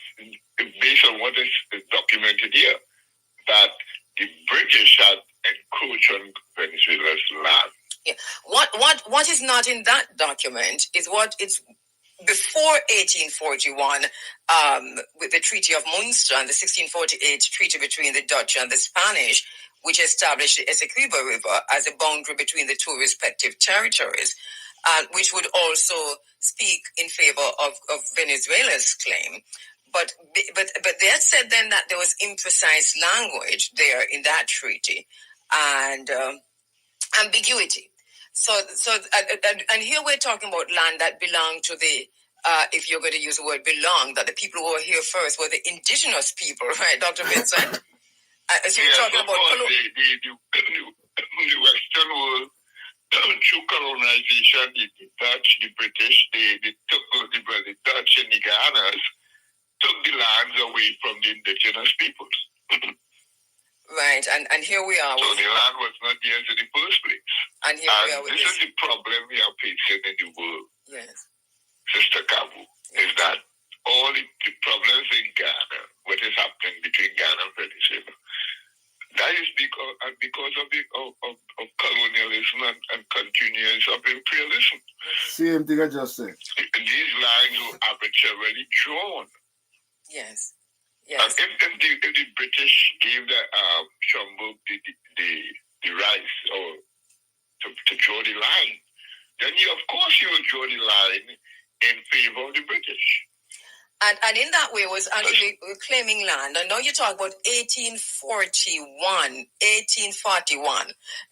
based on what is documented here, that the British had encroached on Venezuela's land. Yeah. What is not in that document is what it's before 1841, with the Treaty of Munster and the 1648 treaty between the Dutch and the Spanish, which established the Essequibo River as a boundary between the two respective territories, which would also speak in favor of Venezuela's claim. But they had said then that there was imprecise language there in that treaty and ambiguity. So and here we're talking about land that belonged to the, if you're going to use the word belong, that the people who were here first were the indigenous people, right, Dr. Vincent? So you're talking about the Western world, through colonization, the Dutch, the British, they took the Dutch and the Guyanas took the lands away from the indigenous peoples. Right, and here we are. So the land was not theirs in the first place. And here we are with this is the problem we are facing in the world. Yes. Sister Kabu, is that all the problems in Ghana, what is happening between Ghana and Venezuela, that is because of colonialism and continuance of imperialism. Same thing I just said. These lines were arbitrarily drawn. Yes. Yes. And if the British gave the Schomburg the rights or to draw the line, then of course you will draw the line in favor of the British. And in that way was actually claiming land. I know you talk about 1841.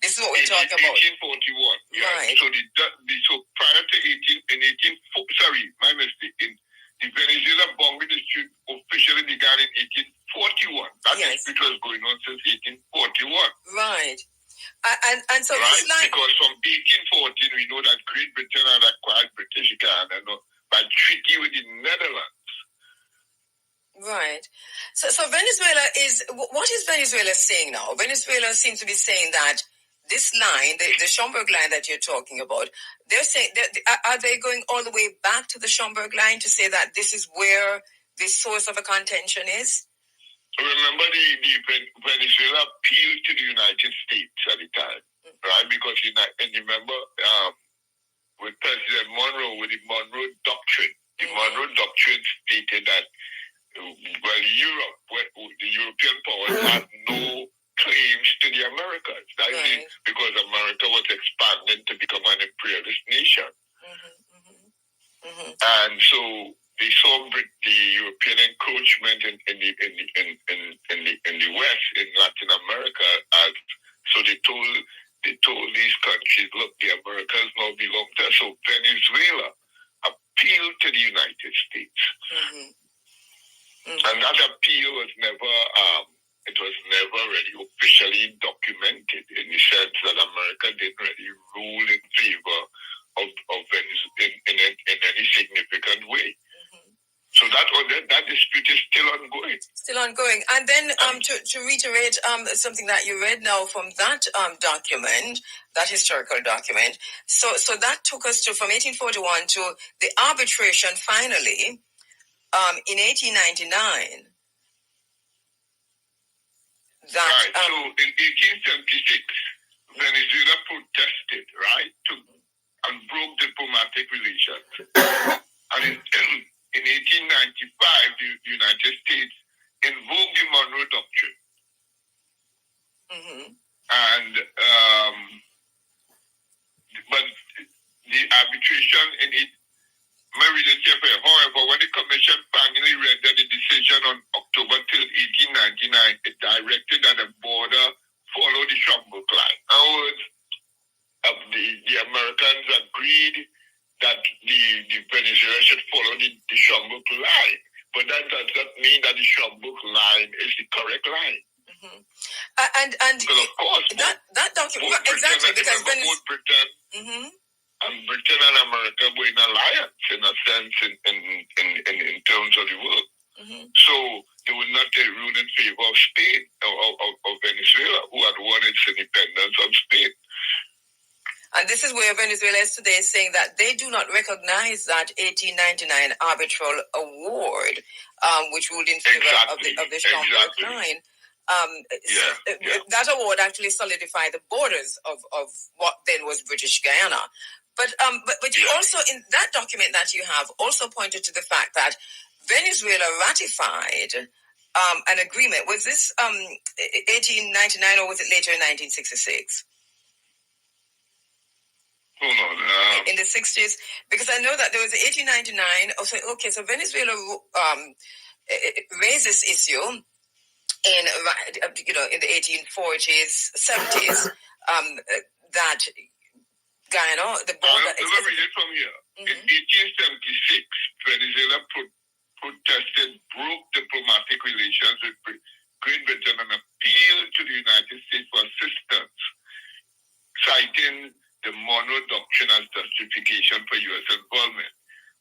This is what we're talking about. 1841. Yeah. Right. So prior to 18, sorry, my mistake. The Venezuela boundary dispute officially began in 1841. That dispute was going on since 1841. Right. And so right? this line, because from 1814 we know that Great Britain had acquired British Guyana by treaty with the Netherlands. Right. So Venezuela is, what is Venezuela saying now? Venezuela seems to be saying that this line, the Schomburg line that you're talking about, they're saying, are they going all the way back to the Schomburg line to say that this is where the source of a contention is? Remember, the Venezuela appealed to the United States at the time, right? Because remember, with President Monroe, with the Monroe Doctrine, doctrine stated that, Europe, the European powers had no claims to the Americas. Right. Because America was expanding to become an imperialist nation. And so they saw the European encroachment in the West, in Latin America, as so they told these countries, look, the Americas now belong to us. So Venezuela appealed to the United States. And that appeal was never really officially documented, in the sense that America didn't really rule in favor of Venezuela in any significant way. So that dispute is still ongoing. Still ongoing. And then to reiterate something that you read now from that document, that historical document. So that took us from 1841 to the arbitration finally in 1899. Right. So in 1876, Venezuela protested, right, and broke diplomatic relations. And in 1895, the United States invoked the Monroe Doctrine. And but the arbitration in it, however, when the Commission finally rendered the decision on October 3, 1899, it directed that the border follow the Schaumburg Line. In other words, the Americans agreed that the Venezuela should follow the Schaumburg Line, but that does not mean that the Schaumburg Line is the correct line. And because of course that document exactly because both Britain and America were in alliance, in a sense, in terms of the world. So they would not rule in favor of Spain or Venezuela, who had won its independence from Spain. And this is where Venezuela is today, saying that they do not recognize that 1899 arbitral award, which ruled in favor of the Schaumburg Line. That award actually solidified the borders of what then was British Guyana. But you also, in that document that you have, also pointed to the fact that Venezuela ratified an agreement. Was this 1899 or was it later in 1966? In the 60s, because I know that there was 1899. So Venezuela raised this issue in the 1840s, 70s. That Guyana, the border. Let me read it from here. In 1876, Venezuela protested, broke diplomatic relations with Great Britain, and appealed to the United States for assistance, citing the Monroe Doctrine as justification for U.S. involvement.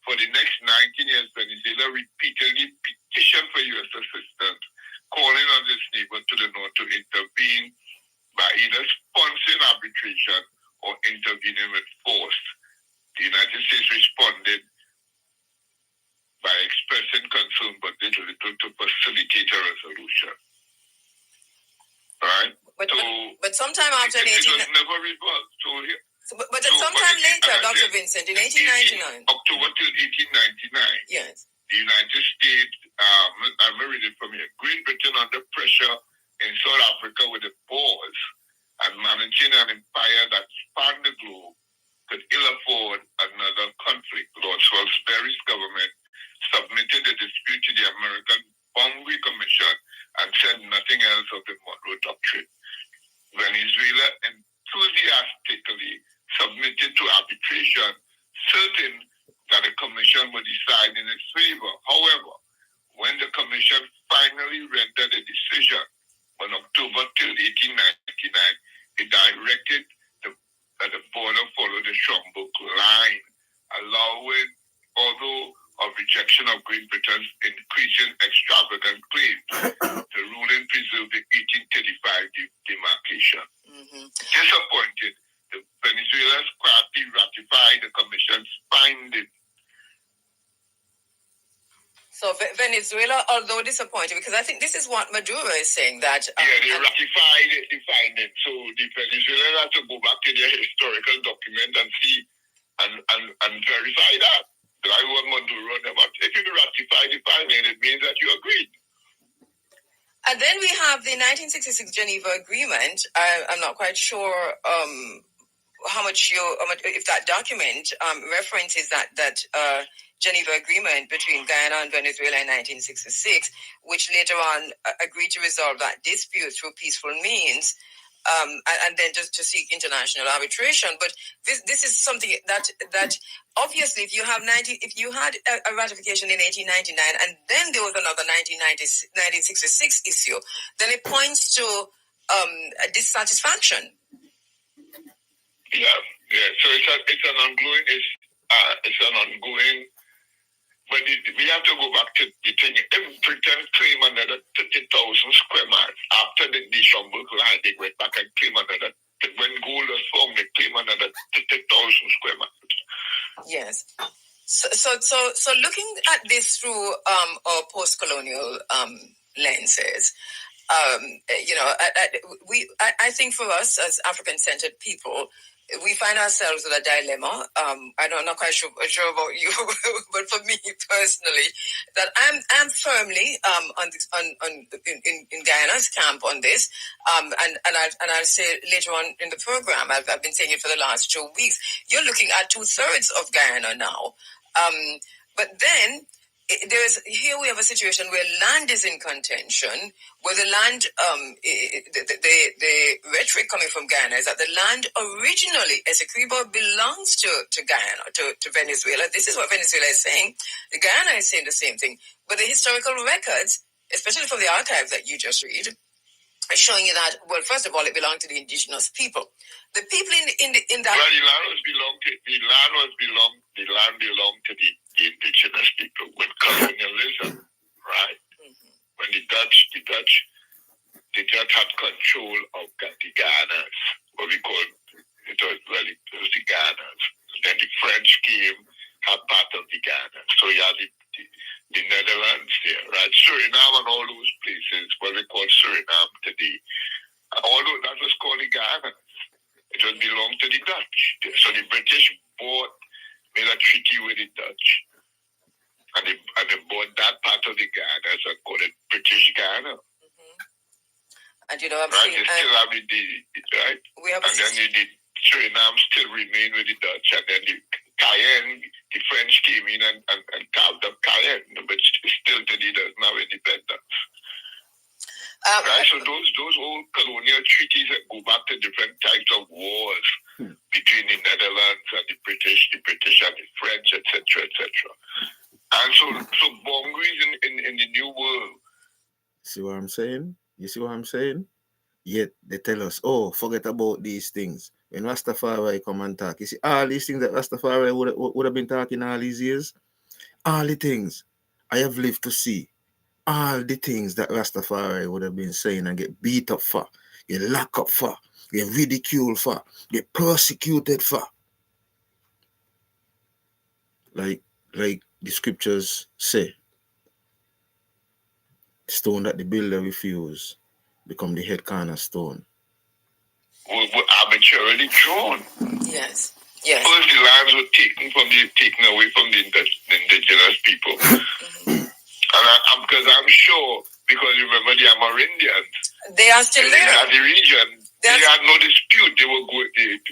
For the next 19 years, Venezuela repeatedly petitioned for U.S. assistance, calling on its neighbor to the north to intervene by either sponsoring arbitration or intervening with force. The United States responded by expressing concern, but did little to facilitate a resolution. Right? But sometime after it was never resolved. But sometime later, Dr. Vincent, in 1899. October till 1899. Yes. The United States, I'm reading it from here. Great Britain under pressure in South Africa with the Boers and managing an empire that spanned the globe could ill afford another conflict. Lord Salisbury's government submitted the dispute to the American Boundary Commission and said nothing else of the Monroe Doctrine. Venezuela enthusiastically submitted to arbitration, certain that the commission would decide in its favor. However, when the commission finally rendered a decision on October 3, 1899, it directed that the border follow the Schaumburg Line, allowing, although a rejection of Great Britain's increasing extravagant claims, the ruling preserved the 1835 demarcation. Disappointed, the Venezuela's quietly ratified the commission's finding. So Venezuela, although disappointed, because I think this is what Maduro is saying, that... they ratified the finding. So the Venezuelans have to go back to their historical document and see and verify that. Like what Maduro and them. If you ratify the final, it means that you agreed. And then we have the 1966 Geneva Agreement. I'm not quite sure how much if that document references that Geneva Agreement between Guyana and Venezuela in 1966, which later on agreed to resolve that dispute through peaceful means. And then just to seek international arbitration, but this is something that obviously, if you had a ratification in 1899, and then there was another 1966 issue, then it points to a dissatisfaction. Yeah. So it's an ongoing. But we have to go back to the thing. If Britain claim another 30,000 square miles after the Schomburg line, they went back and claim another. When gold was found, they claim another 30,000 square miles. Yes. So looking at this through our post-colonial lenses, I think for us as African-centered people, we find ourselves with a dilemma. I'm not quite sure about you, but for me personally, that I'm firmly in Guyana's camp on this. And I'll say later on in the program, I've been saying it for the last 2 weeks. You're looking at 2/3 of Guyana now, but then. Here we have a situation where land is in contention, where the land, the rhetoric coming from Guyana is that the land originally, Essequibo, belongs to Guyana, to Venezuela. This is what Venezuela is saying. Guyana is saying the same thing. But the historical records, especially from the archives that you just read, are showing you that, well, first of all, it belonged to the indigenous people. The people in that... Well, the land belonged to the indigenous people with colonialism, right? Mm-hmm. When the Dutch had control of the Guyanas, what we call it was the Guyanas. Then the French came, had part of the Guyanas. So you had the Netherlands there, right? Suriname and all those places, what we call Suriname today. Although that was called the Guyanas, it was belonged to the Dutch. So the British made a treaty with the Dutch. And they bought that part of the Guyana and called it British Guyana. Mm-hmm. And you know, right? They still have right? And then the Suriname still remain with the Dutch. And then the Cayenne, the French came in and carved up Cayenne, but still today doesn't have independence. Right? So those old colonial treaties that go back to different types of wars between the Netherlands and the British and the French, etc., etc. And so boundaries in the new world. See what I'm saying? You see what I'm saying? Yet they tell us, oh, forget about these things. When Rastafari come and talk, you see all these things that Rastafari would have been talking all these years, all the things I have lived to see, all the things that Rastafari would have been saying and get beat up for, get locked up for, get ridiculed for, get persecuted for. Like the scriptures say, stone that the builder refused become the head cornerstone. Were arbitrarily drawn. Yes. First, the lands were taken away from the indigenous people. Mm-hmm. And because I'm sure, because remember the Amerindians, they are still there. In the region, they had no dispute. They were good.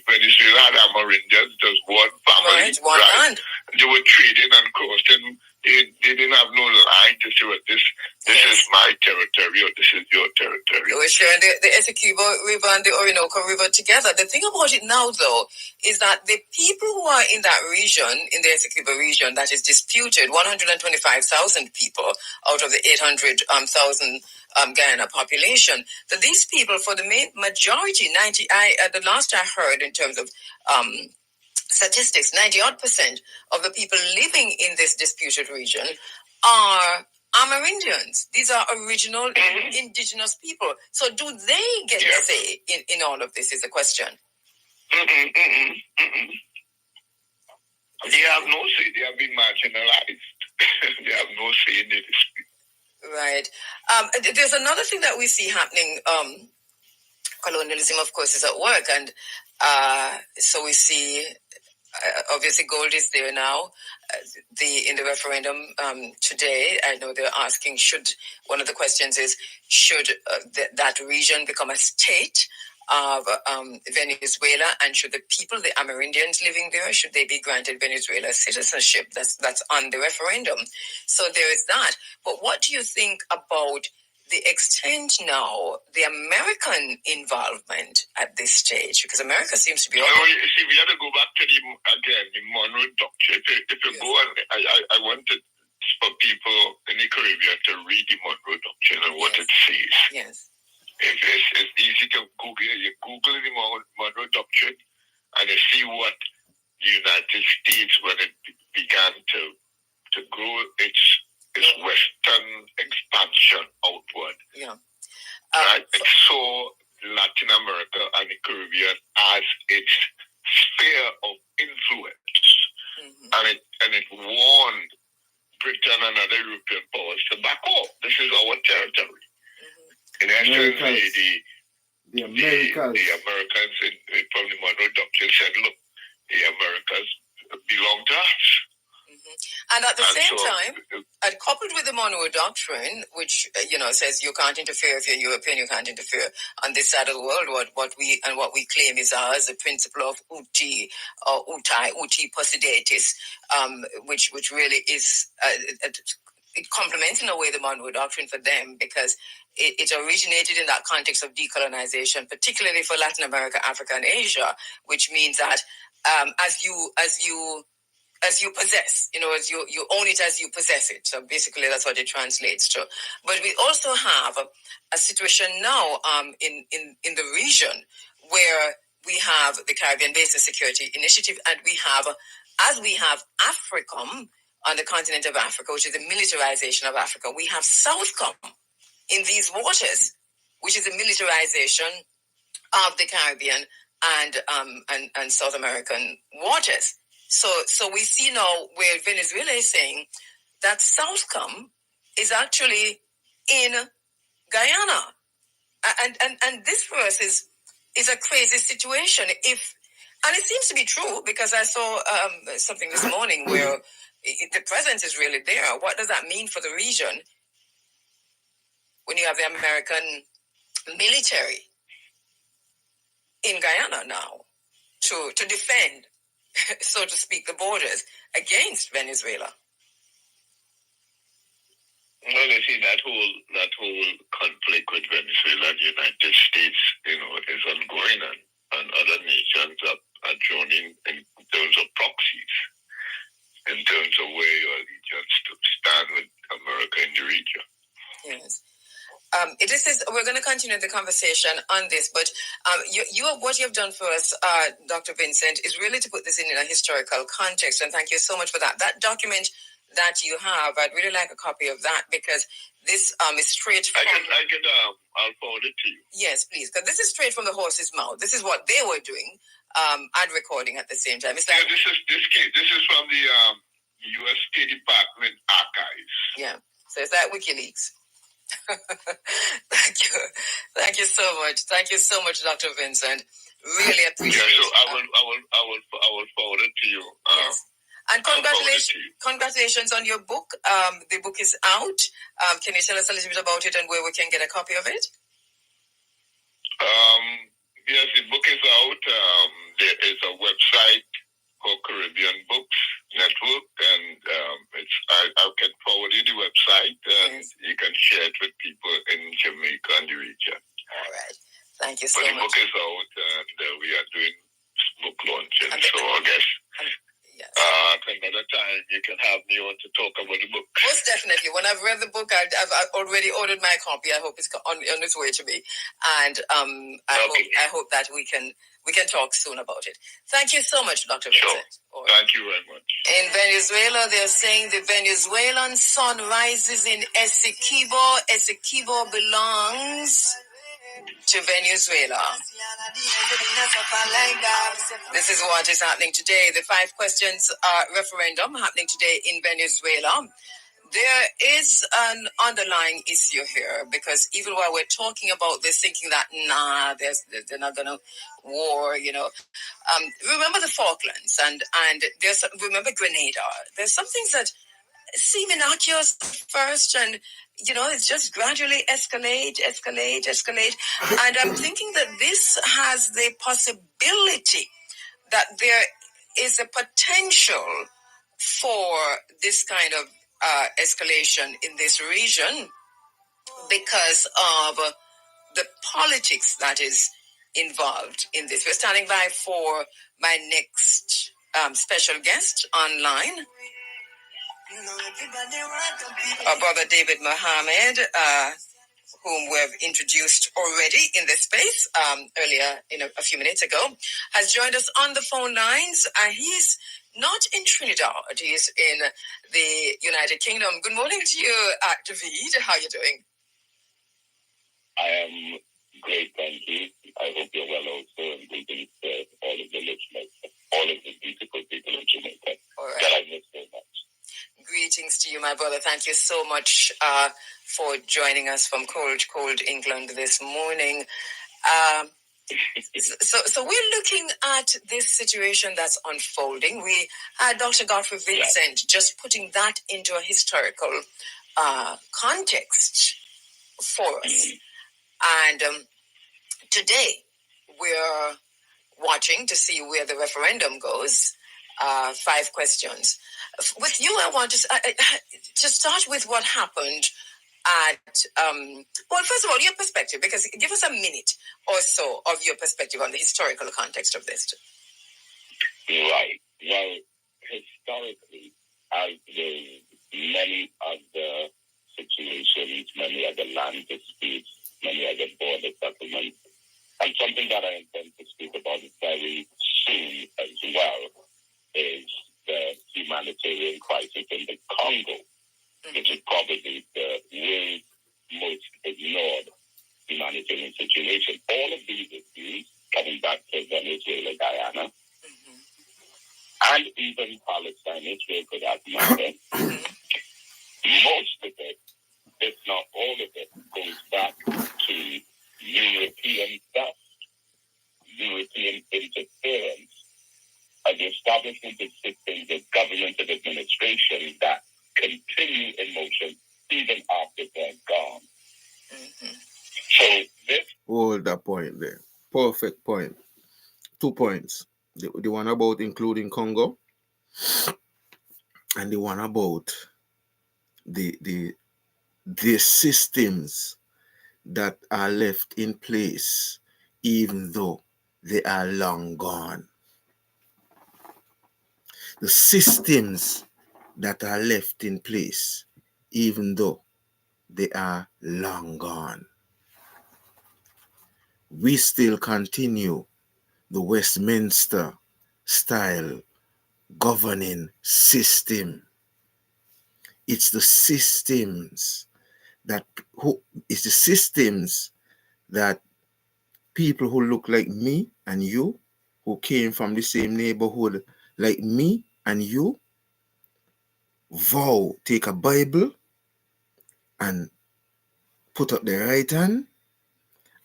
Venezuela had Amerindians, just one family. Right, one land. They were trading and crossing. They didn't have no line to say, well, this is my territory or this is your territory. They were sharing the Essequibo River and the Orinoco River together. The thing about it now, though, is that the people who are in that region, in the Essequibo region, that is disputed, 125,000 people out of the 800,000 Guyana population, that these people, for the majority, the last I heard in terms of statistics, 90-odd% of the people living in this disputed region are Amerindians. These are original indigenous people. So do they get a say in all of this is the question. They have no say. They have been marginalized. They have no say in the dispute. Right. There's another thing that we see happening. Colonialism, of course, is at work. And so we see Obviously, gold is there now. In the referendum today, I know they're asking, one of the questions is, should that region become a state of Venezuela, and should the people, the Amerindians living there, should they be granted Venezuela citizenship? That's on the referendum. So there is that. But what do you think about the extent now, the American involvement at this stage? Because America seems to be... You see, we have to go back to the Monroe Doctrine. If you go on, I wanted for people in the Caribbean to read the Monroe Doctrine and what it says. Yes. It's easy to Google. You Google the Monroe Doctrine and you see what the United States, when it began to grow its Western expansion outward. Yeah. Right? It saw Latin America and the Caribbean as its sphere of influence. Mm-hmm. And it warned Britain and other European powers to back off. This is our territory. Mm-hmm. In essence, the Americans from the Monroe Doctrine said, look, the Americans belong to us. Mm-hmm. And at the same time, coupled with the Monroe Doctrine, which says you can't interfere if you're European, you can't interfere on this side of the world. What we claim is ours, the principle of uti or uti possidetis, which really is it complements in a way the Monroe Doctrine for them, because it originated in that context of decolonization, particularly for Latin America, Africa, and Asia, which means that as you possess, as you own it as you possess it. So basically that's what it translates to. But we also have a situation now in the region where we have the Caribbean Basin Security Initiative, and we have AFRICOM on the continent of Africa, which is the militarization of Africa. We have SOUTHCOM in these waters, which is the militarization of the Caribbean and South American waters. So we see now where Venezuela is saying that SOUTHCOM is actually in Guyana, and this for us is a crazy situation. And it seems to be true, because I saw something this morning where the presence is really there. What does that mean for the region when you have the American military in Guyana now to defend, so to speak, the borders against Venezuela? Well, you see, that whole conflict with Venezuela and the United States, is ongoing, and other nations are joining in terms of proxies, in terms of where your allegiance to stand with America in the region. Yes. We're going to continue the conversation on this, but what you have done for us, Dr. Vincent, is really to put this in a historical context, and thank you so much for that. That document that you have, I'd really like a copy of that, because this is straight from... I'll forward it to you. Yes, please, because this is straight from the horse's mouth. This is what they were doing, and recording at the same time. It's like... This is from the U.S. State Department archives. Yeah, so it's like WikiLeaks. Thank you so much. Thank you so much, Dr. Vincent. Really appreciate it. Yeah, so I will forward it to you. Yes. And congratulations on your book. The book is out. Can you tell us a little bit about it and where we can get a copy of it? Yes, the book is out. There is a website called Caribbean Books Network, and I can forward you the website, and yes, you can share it with people in Jamaica and the region. All right. Thank you so much. The book is out, and we are doing book launching, so I guess another time you can have me on to talk about the book. Most definitely. When I've read the book, I've already ordered my copy. I hope it's on its way to me, and I hope that we can talk soon about it. Thank you so much, Dr. Vincent. Sure. Thank you very much. In Venezuela, they're saying the Venezuelan sun rises in Essequibo. Essequibo belongs to Venezuela. This is what is happening today. The 5 questions referendum happening today in Venezuela. There is an underlying issue here because even while we're talking about this, thinking that they're not gonna war, remember the Falklands and remember Grenada. There's some things that seem innocuous at first, and it's just gradually escalate, and I'm thinking that this has the possibility that there is a potential for this kind of escalation in this region because of the politics that is involved in this. We're standing by for my next special guest online, our brother David Mohammed, whom we've introduced already in this space earlier, a few minutes ago, has joined us on the phone lines. He's not in Trinidad. He's in the United Kingdom. Good morning to you, David. How are you doing? I am great, thank you. I hope you're well also, and greetings to all of the listeners, all of the beautiful people in Jamaica that I miss so much. Greetings to you, my brother. Thank you so much for joining us from cold England this morning. Um, so we're looking at this situation that's unfolding. We had Dr. Godfrey Vincent just putting that into a historical context for us. And today we're watching to see where the referendum goes. 5 questions. With you, I want to start with what happened at, well, first of all, your perspective, because give us a minute or so of your perspective on the historical context of this. Right. Well, historically, as with many other situations, many other land disputes, many other border settlements, and something that I intend to speak about very soon as well is the humanitarian crisis in the Congo, which is probably the world's most ignored humanitarian situation. All of these issues, coming back to Venezuela, Guyana, and even Palestine, Israel for that matter, most of it, if not all of it, goes back to European stuff, European interference, and the establishment of systems of government and administration that continue in motion even after they're gone. So this... Hold that point there. Perfect point. 2 points. The one about including Congo and the one about the systems that are left in place even though they are long gone. The systems that are left in place even though they are long gone. We still continue the Westminster style governing system. It's the systems that people who look like me and you, who came from the same neighborhood like me and you, vow, take a Bible and put up the right hand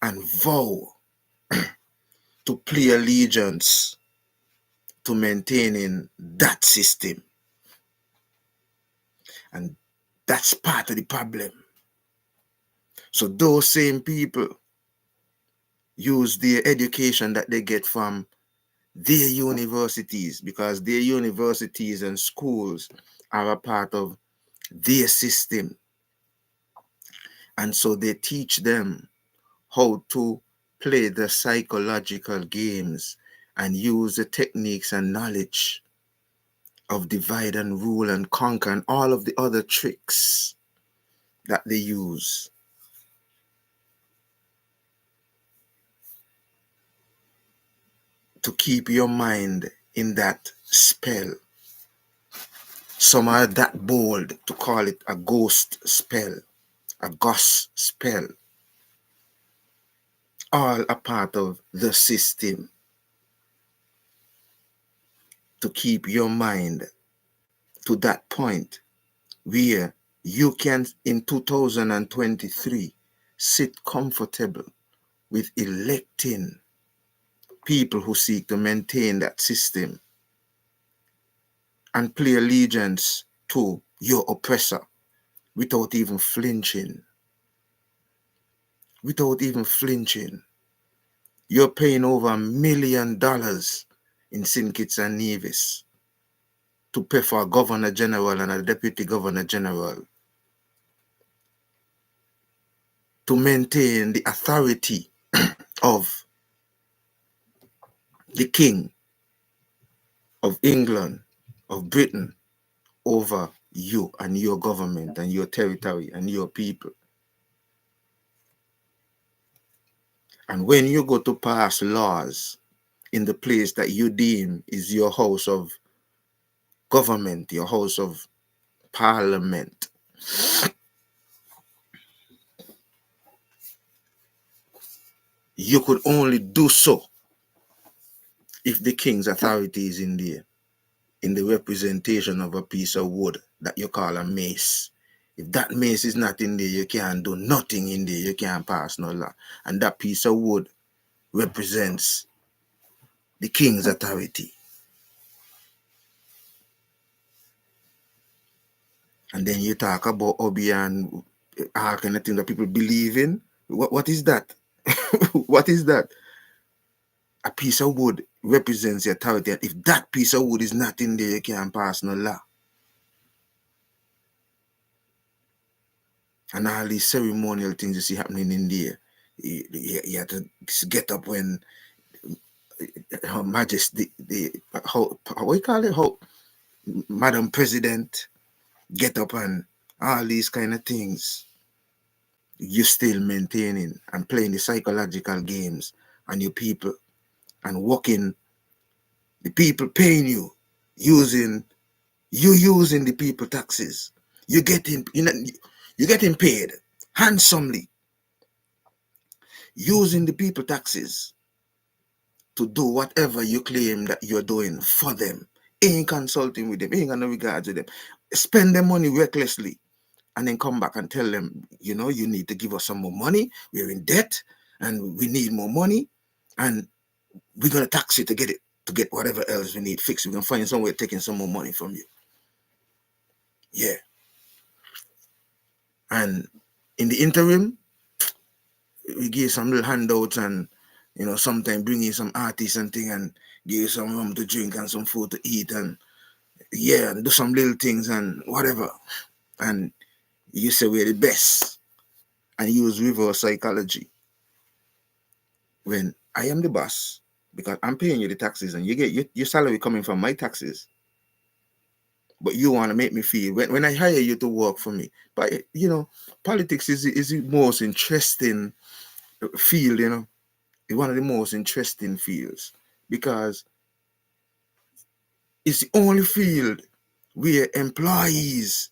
and vow to pay allegiance to maintaining that system. And that's part of the problem. So those same people use their education that they get from their universities, because their universities and schools are a part of their system. And so they teach them how to play the psychological games and use the techniques and knowledge of divide and rule and conquer and all of the other tricks that they use to keep your mind in that spell. Some are that bold to call it a ghost spell, a ghost spell. All a part of the system to keep your mind to that point where you can, in 2023, sit comfortable with electing people who seek to maintain that system and pay allegiance to your oppressor without even flinching. Without even flinching. You're paying over $1 million in St. Kitts and Nevis to pay for a governor general and a deputy governor general to maintain the authority of the King of England, of Britain, over you and your government and your territory and your people. And when you go to pass laws in the place that you deem is your house of government, your house of parliament, you could only do so if the king's authority is in there, in the representation of a piece of wood that you call a mace. If that mace is not in there, you can't do nothing in there. You can't pass no law. And that piece of wood represents the king's authority. And then you talk about Obi and all kind of things that people believe in. What is that? What is that? A piece of wood represents the authority. And if that piece of wood is not in there, you can't pass no law. And all these ceremonial things you see happening in there. You have to get up when Her Majesty, how you call it? How Madam President get up and all these kind of things. You're still maintaining and playing the psychological games on your people and working the people paying you using the people taxes. You're getting paid handsomely using the people taxes to do whatever you claim that you're doing for them. Ain't consulting with them, ain't got no regards with them. Spend their money recklessly and then come back and tell them, you need to give us some more money. We're in debt and we need more money and we're going to tax you to get whatever else we need fixed. We're going to find some way of taking some more money from you. Yeah. And in the interim, we give some little handouts and, sometimes bring in some artists and thing and give you some rum to drink and some food to eat and, yeah, and do some little things and whatever. And you say we're the best and use reverse psychology. When I am the boss, because I'm paying you the taxes and you get your salary coming from my taxes. But you want to make me feel when I hire you to work for me. But politics is the most interesting field, It's one of the most interesting fields because it's the only field where employees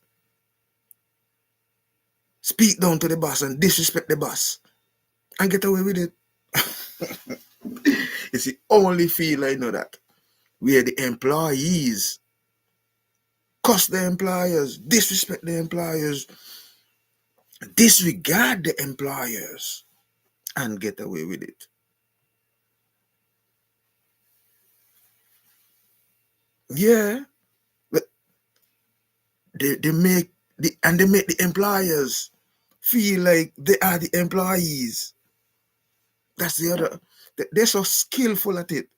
speak down to the boss and disrespect the boss and get away with it. It's the only field I know that where the employees cuss the employers, disrespect the employers, disregard the employers, and get away with it. Yeah, but they make the employers feel like they are the employees. That's the other. They're so skillful at it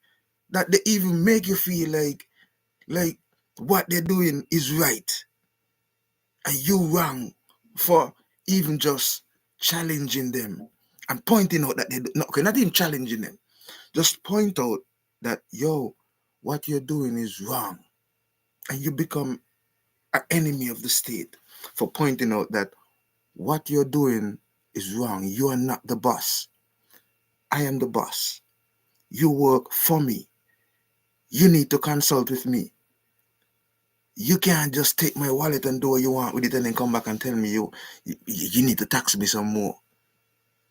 that they even make you feel like what they're doing is right and you wrong for even just challenging them and pointing out that not even challenging them, just point out that what you're doing is wrong, and you become an enemy of the state for pointing out that what you're doing is wrong. You are not the boss. I am the boss. You work for me. You need to consult with me. You can't just take my wallet and do what you want with it and then come back and tell me you need to tax me some more.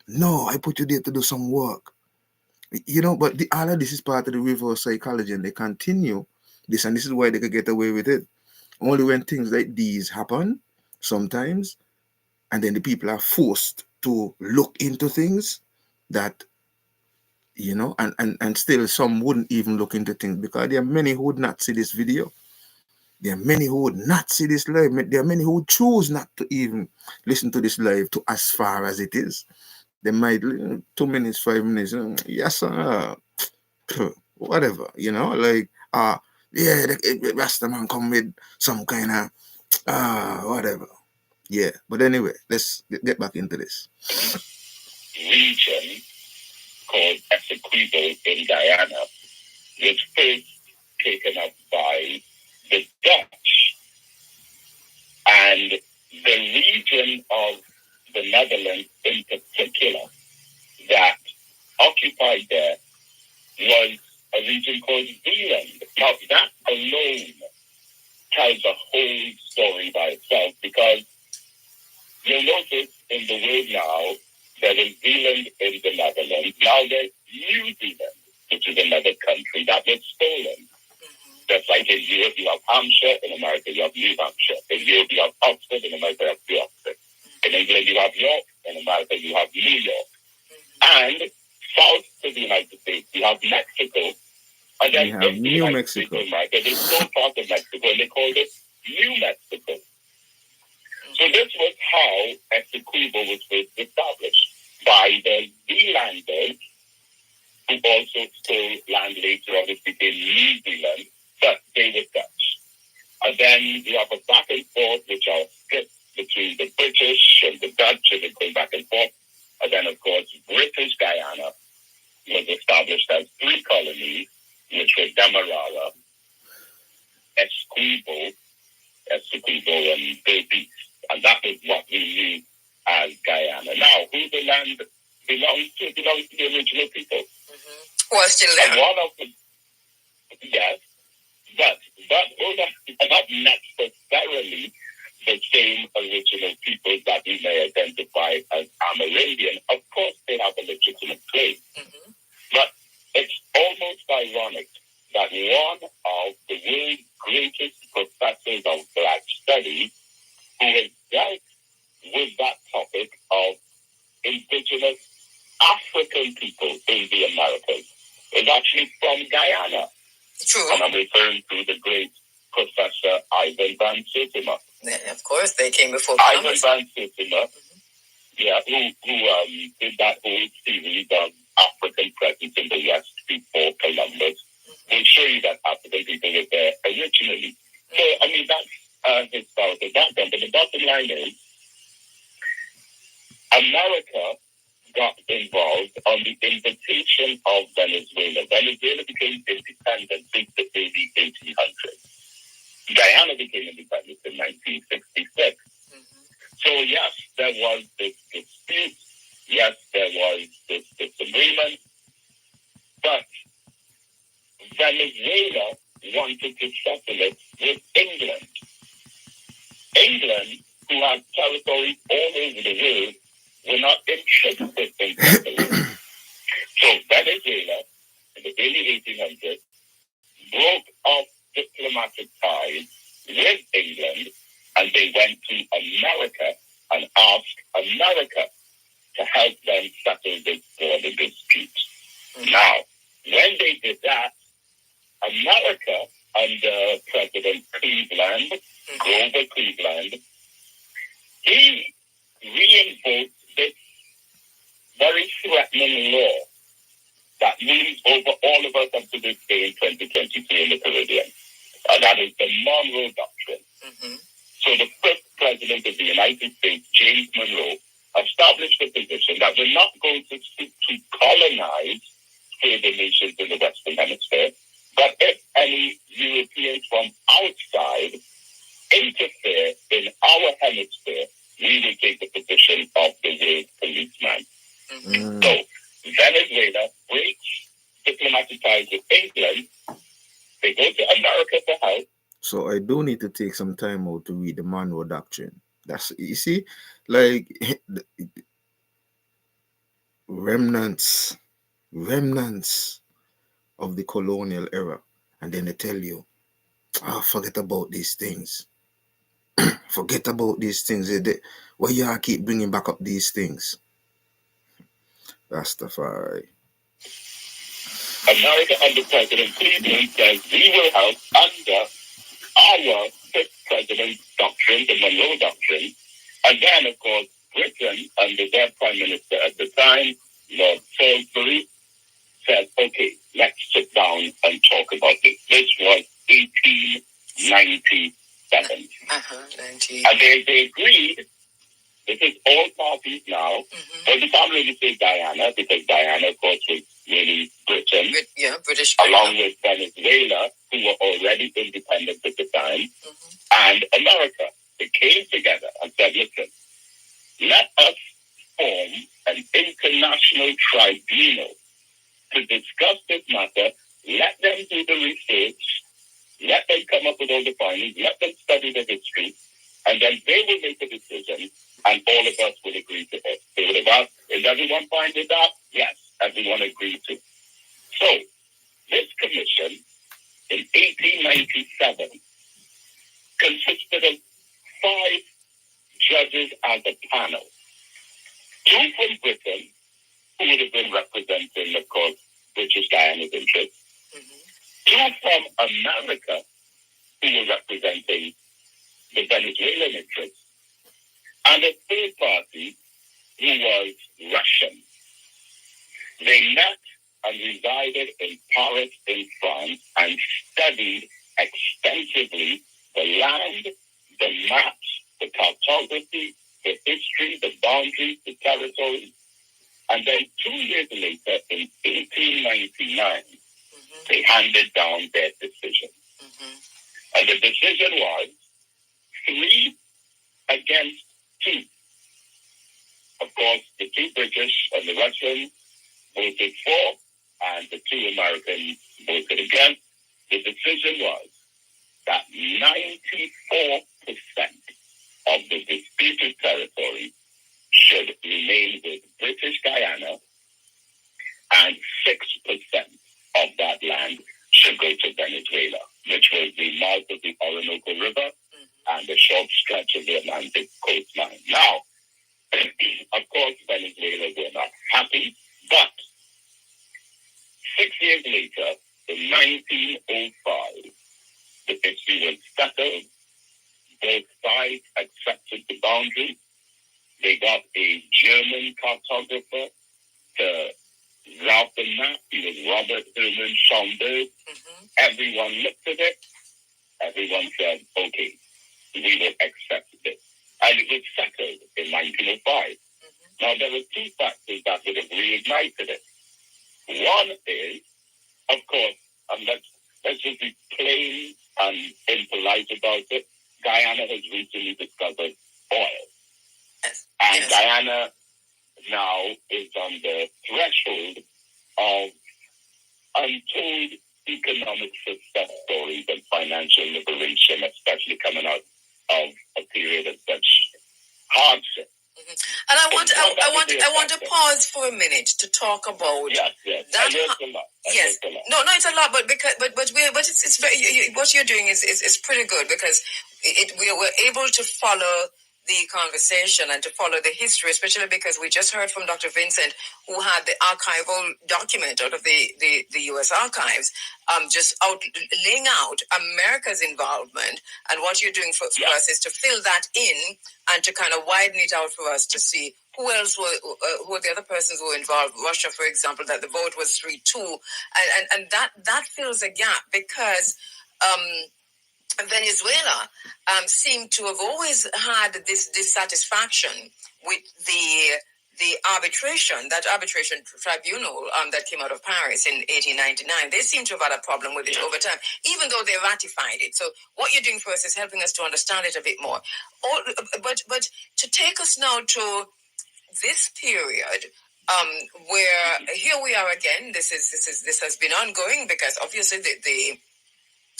No, I put you there to do some work. But all of this is part of the reverse psychology, and they continue this, and this is why they could get away with it. Only when things like these happen, sometimes, and then the people are forced to look into things that, and still some wouldn't even look into things, because there are many who would not see this video. There are many who would not see this live. There are many who choose not to even listen to this live to as far as it is. They might 2 minutes, 5 minutes, yes, whatever, like yeah, the Rasta man come with some kind of whatever. Yeah, but anyway, let's get back into this. Region called Essequibo in Guyana was first taken up by the Dutch, and the region of the Netherlands in particular that occupied there was a region called Zeeland. Now, that alone tells a whole story by itself, because you'll notice in the word now, there is Zeeland in the Netherlands. Now there's New Zealand, which is another country that was stolen. Just like in Europe, you have Hampshire. In America, you have New Hampshire. In Europe, you have Oxford. In America, you have New Oxford. In England, you have York. In America, you have New York. And south to the United States, you have Mexico. And then we have New Mexico. America, they stole part of Mexico, and they called it New Mexico. So this was how Essequibo was first established, by the Zealanders, who also stole land later on. It became New Zealand, but they were Dutch. And then you have a back and forth, which are split between the British and the Dutch, and they go back and forth. And then, of course, British Guyana was established as 3 colonies, which were Demerara, Essequibo, and Baby. And that was what we knew as Guyana. Now, who the land belongs to? It belongs to the original people. Who are still there. And one of the, yes, but not necessarily the same original people that we may identify as Amerindian. Of course, they have a legitimate claim. But it's almost ironic that one of the world's greatest professors of Black studies, who has dealt with that topic of indigenous African people in the Americas, is actually from Guyana. True. And I'm referring to the great Professor Ivan Van Sertima. Yeah, of course, they came before Ivan Van Sertima, who did that whole series of African presence in the West before Columbus. We'll show you that African people were there originally. So, I mean, that's historical background. But the bottom line is, America got involved on the invitation of Venezuela. Venezuela became independent in the early 1800s. Guyana became independent in 1966. So yes, there was this dispute. Yes, there was this disagreement. But Venezuela wanted to settle it with England. England, who had territories all over the world, were not interested in settling. So Venezuela, in the early 1800s, broke off diplomatic ties with England, and they went to America and asked America to help them settle this border dispute. Now, when they did that, America, under President Cleveland, Grover Cleveland, he reinvoked this very threatening law that looms over all of us up to this day in 2023 in the Caribbean. And that is the Monroe Doctrine. So the first president of the United States, James Monroe, established the position that we're not going to seek to colonize further nations in the Western Hemisphere, but if any Europeans from outside interfere in our hemisphere, we will take the position of the world policeman. So Venezuela breaks diplomatic ties with England. They go to America for help. So I do need to take some time out to read the Monroe Doctrine. That's, you see, like remnants of the colonial era, and then they tell you, forget about these things. Forget about these things. Why you keep bringing back up these things? Rastafari. America under President Cleveland says we will help under our fifth president's doctrine, the Monroe Doctrine. And then, of course, Britain, under their prime minister at the time, Lord Salisbury, said, okay, let's sit down and talk about this. This was 1897. And they agreed. This is all parties now. But you can't really say Guyana, because Guyana, of course, was really Britain. British. Along with Venezuela, who were already independent at the time, and America. They came together and said, listen, let us form an international tribunal to discuss this matter. Let them do the research. Let them come up with all the findings. Let them study the history. And then they will make a decision, and all of us will agree to it. They would have asked, is everyone fine with that? Yes, everyone agreed to. So, this commission in 1897 consisted of 5 judges as a panel. 2 from Britain, who would have been representing, of course, British Guyana's interests. 2 from America, who were representing the Venezuelan interests. And a 3rd party, who was Russian. They met and resided in Paris, in France, and studied extensively the land, the maps, the cartography, the history, the boundaries, the territories. And then 2 years later, in 1899, they handed down their decision. And the decision was 3 against 2. Of course, the 2 British and the Russians voted for, and the 2 Americans voted against. The decision was that 94% of the disputed territory should remain with British Guyana, and 6% of that land should go to Venezuela, which was the mouth of the Orinoco River and a short stretch of the Atlantic coastline. Now, of course, Venezuela were not happy, but 6 years later, in 1905, the issue was settled. Both sides accepted the boundary. They got a German cartographer to route the map. He was Robert Herman Schomburg. Everyone looked at it. Everyone said, okay, we will accept this. And it was settled in 1905. Now, there were 2 factors that would have reignited it. One is, of course, and let's just be plain and impolite about it, Guyana has recently discovered oil. And Guyana now is on the threshold of untold economic success stories and financial liberation, especially coming out of a period of such hardship. And I want to pause for a minute to talk about that. A lot. Yes, no, it's a lot, but it's very, what you're doing is pretty good, because we were able to follow the conversation and to follow the history, especially because we just heard from Dr. Vincent, who had the archival document out of the U.S. archives, just laying out America's involvement, and what you're doing for us is to fill that in and to kind of widen it out for us to see who else were, who were the other persons who were involved. Russia, for example, that the vote was 3-2, and that fills a gap, because Venezuela seemed to have always had this dissatisfaction with the arbitration tribunal that came out of Paris in 1899. They seem to have had a problem with it over time, even though they ratified it. So what you're doing for us is helping us to understand it a bit more. But to take us now to this period, where here we are again. This has been ongoing, because obviously the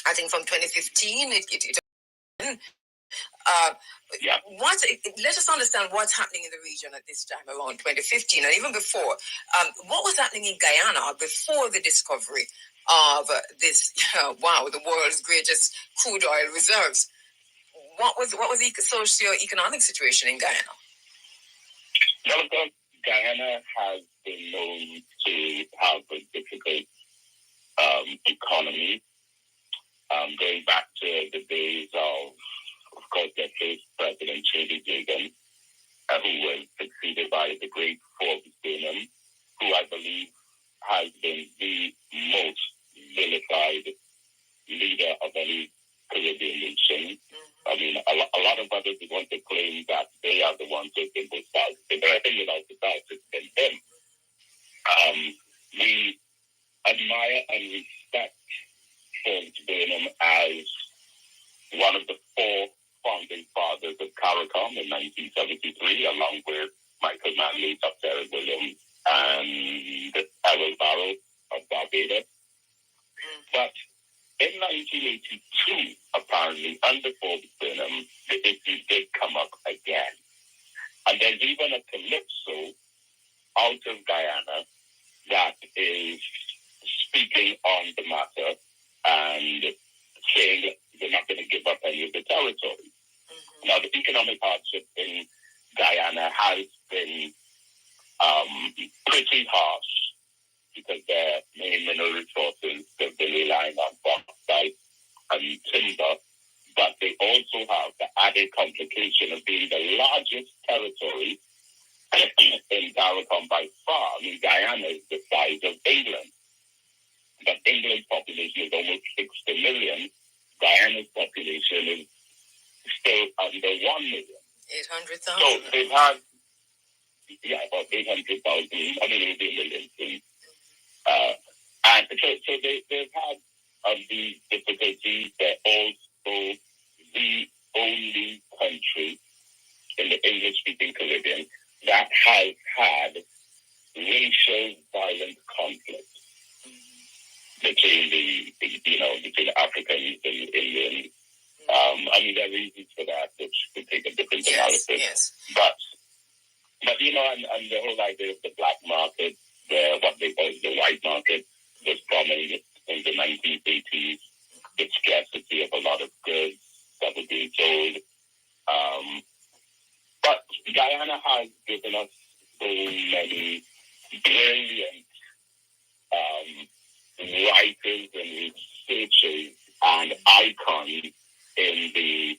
I think from 2015 let us understand what's happening in the region at this time around 2015, and even before. What was happening in Guyana before the discovery of this, the world's greatest crude oil reserves? What was the socio-economic situation in Guyana? Well, of course, Guyana has been known to have a difficult economy, going back to the days of course, their first president, Jamaican, who was succeeded by the great Forbes Burnham, who I believe has been the most vilified leader of any Caribbean nation. I mean, a lot of others want to claim that they are the ones who've been most positive, but I think without the doubt, it's been him. We admire and respect Forbes Burnham as one of the four founding fathers of CARICOM in 1973, along with Michael Manley, Dr. Williams, and Errol Barrow of Barbados. But in 1982, apparently, under Forbes Burnham, the issue did come up again. And there's even a calypso out of Guyana that is speaking on the matter and saying they're not going to give up any of the territory. Now, the economic hardship in Guyana has been pretty harsh because their main mineral resources have been relying on bauxite and timber, but they also have the added complication of being the largest territory in CARICOM by far. I mean, Guyana is the size of England, but England's population is almost 60 million. Guyana's population is still under 1 million. 800,000. So they've had, about 800,000. I mean, it would be a million soon. And so they've had these difficulties. They're also the only country in the English-speaking Caribbean that has had racial violent conflict between between Africans and Indians. I mean, there are reasons for that, which could take a different analysis. Yes. But and the whole idea of the black market, what they call the white market, was prominent in the 1980s. The scarcity of a lot of goods that were being sold. But Guyana has given us so many brilliant writers and researchers and icons in the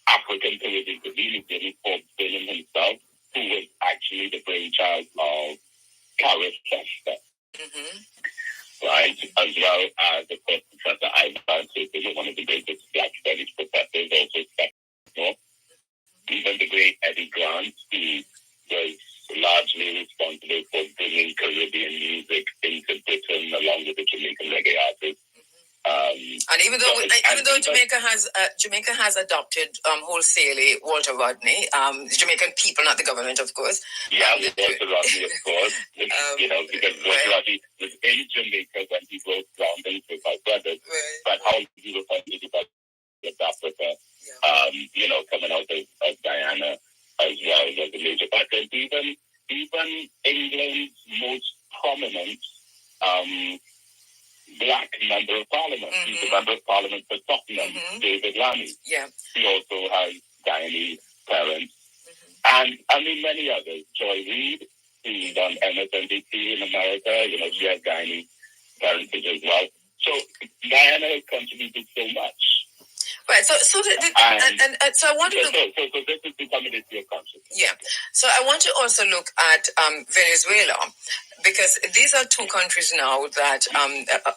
African Caribbean community. Forbes Burnham himself, who was actually the brainchild of Carrie Chester, right? As well as, of course, Professor Ivan Taylor, one of the greatest Black Studies professors, also stepped. Even the great Eddie Grant, who was largely responsible for bringing Caribbean music into Britain, along with the Jamaican reggae artists. And even though Jamaica has adopted wholesalely Walter Rodney, the Jamaican people, not the government, of course. Yeah, Walter Rodney, of course. Because Walter Rodney was in Jamaica when he wrote Groundings with my brothers. Right. But how he was funded by Africa, coming out of Guyana as well was a major factor. Even England's most prominent Black member of Parliament. He's a member of Parliament for Tottenham, David Lammy. Yeah. He also has Guyanese parents. And I mean many others. Joy Reid, who's on MSNBC in America, she has Guyanese parentage as well. So Guyana has contributed so much. Right. So I want to look. So this is becoming a issue of consciousness. Yeah. So I want to also look at Venezuela, because these are two countries now that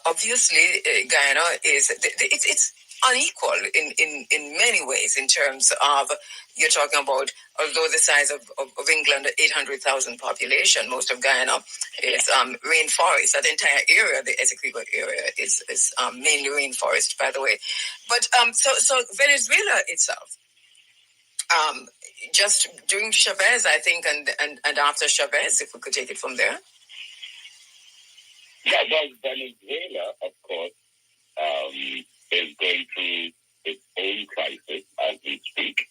obviously Guyana is it's unequal in many ways in terms of, you're talking about, although the size of England, 800,000 population, most of Guyana is rainforest. That entire area, the Essequibo area, is mainly rainforest, by the way. But so Venezuela itself, just during Chavez, I think, and after Chavez, if we could take it from there. Yeah, well, Venezuela, of course, is going through its own crisis as we speak.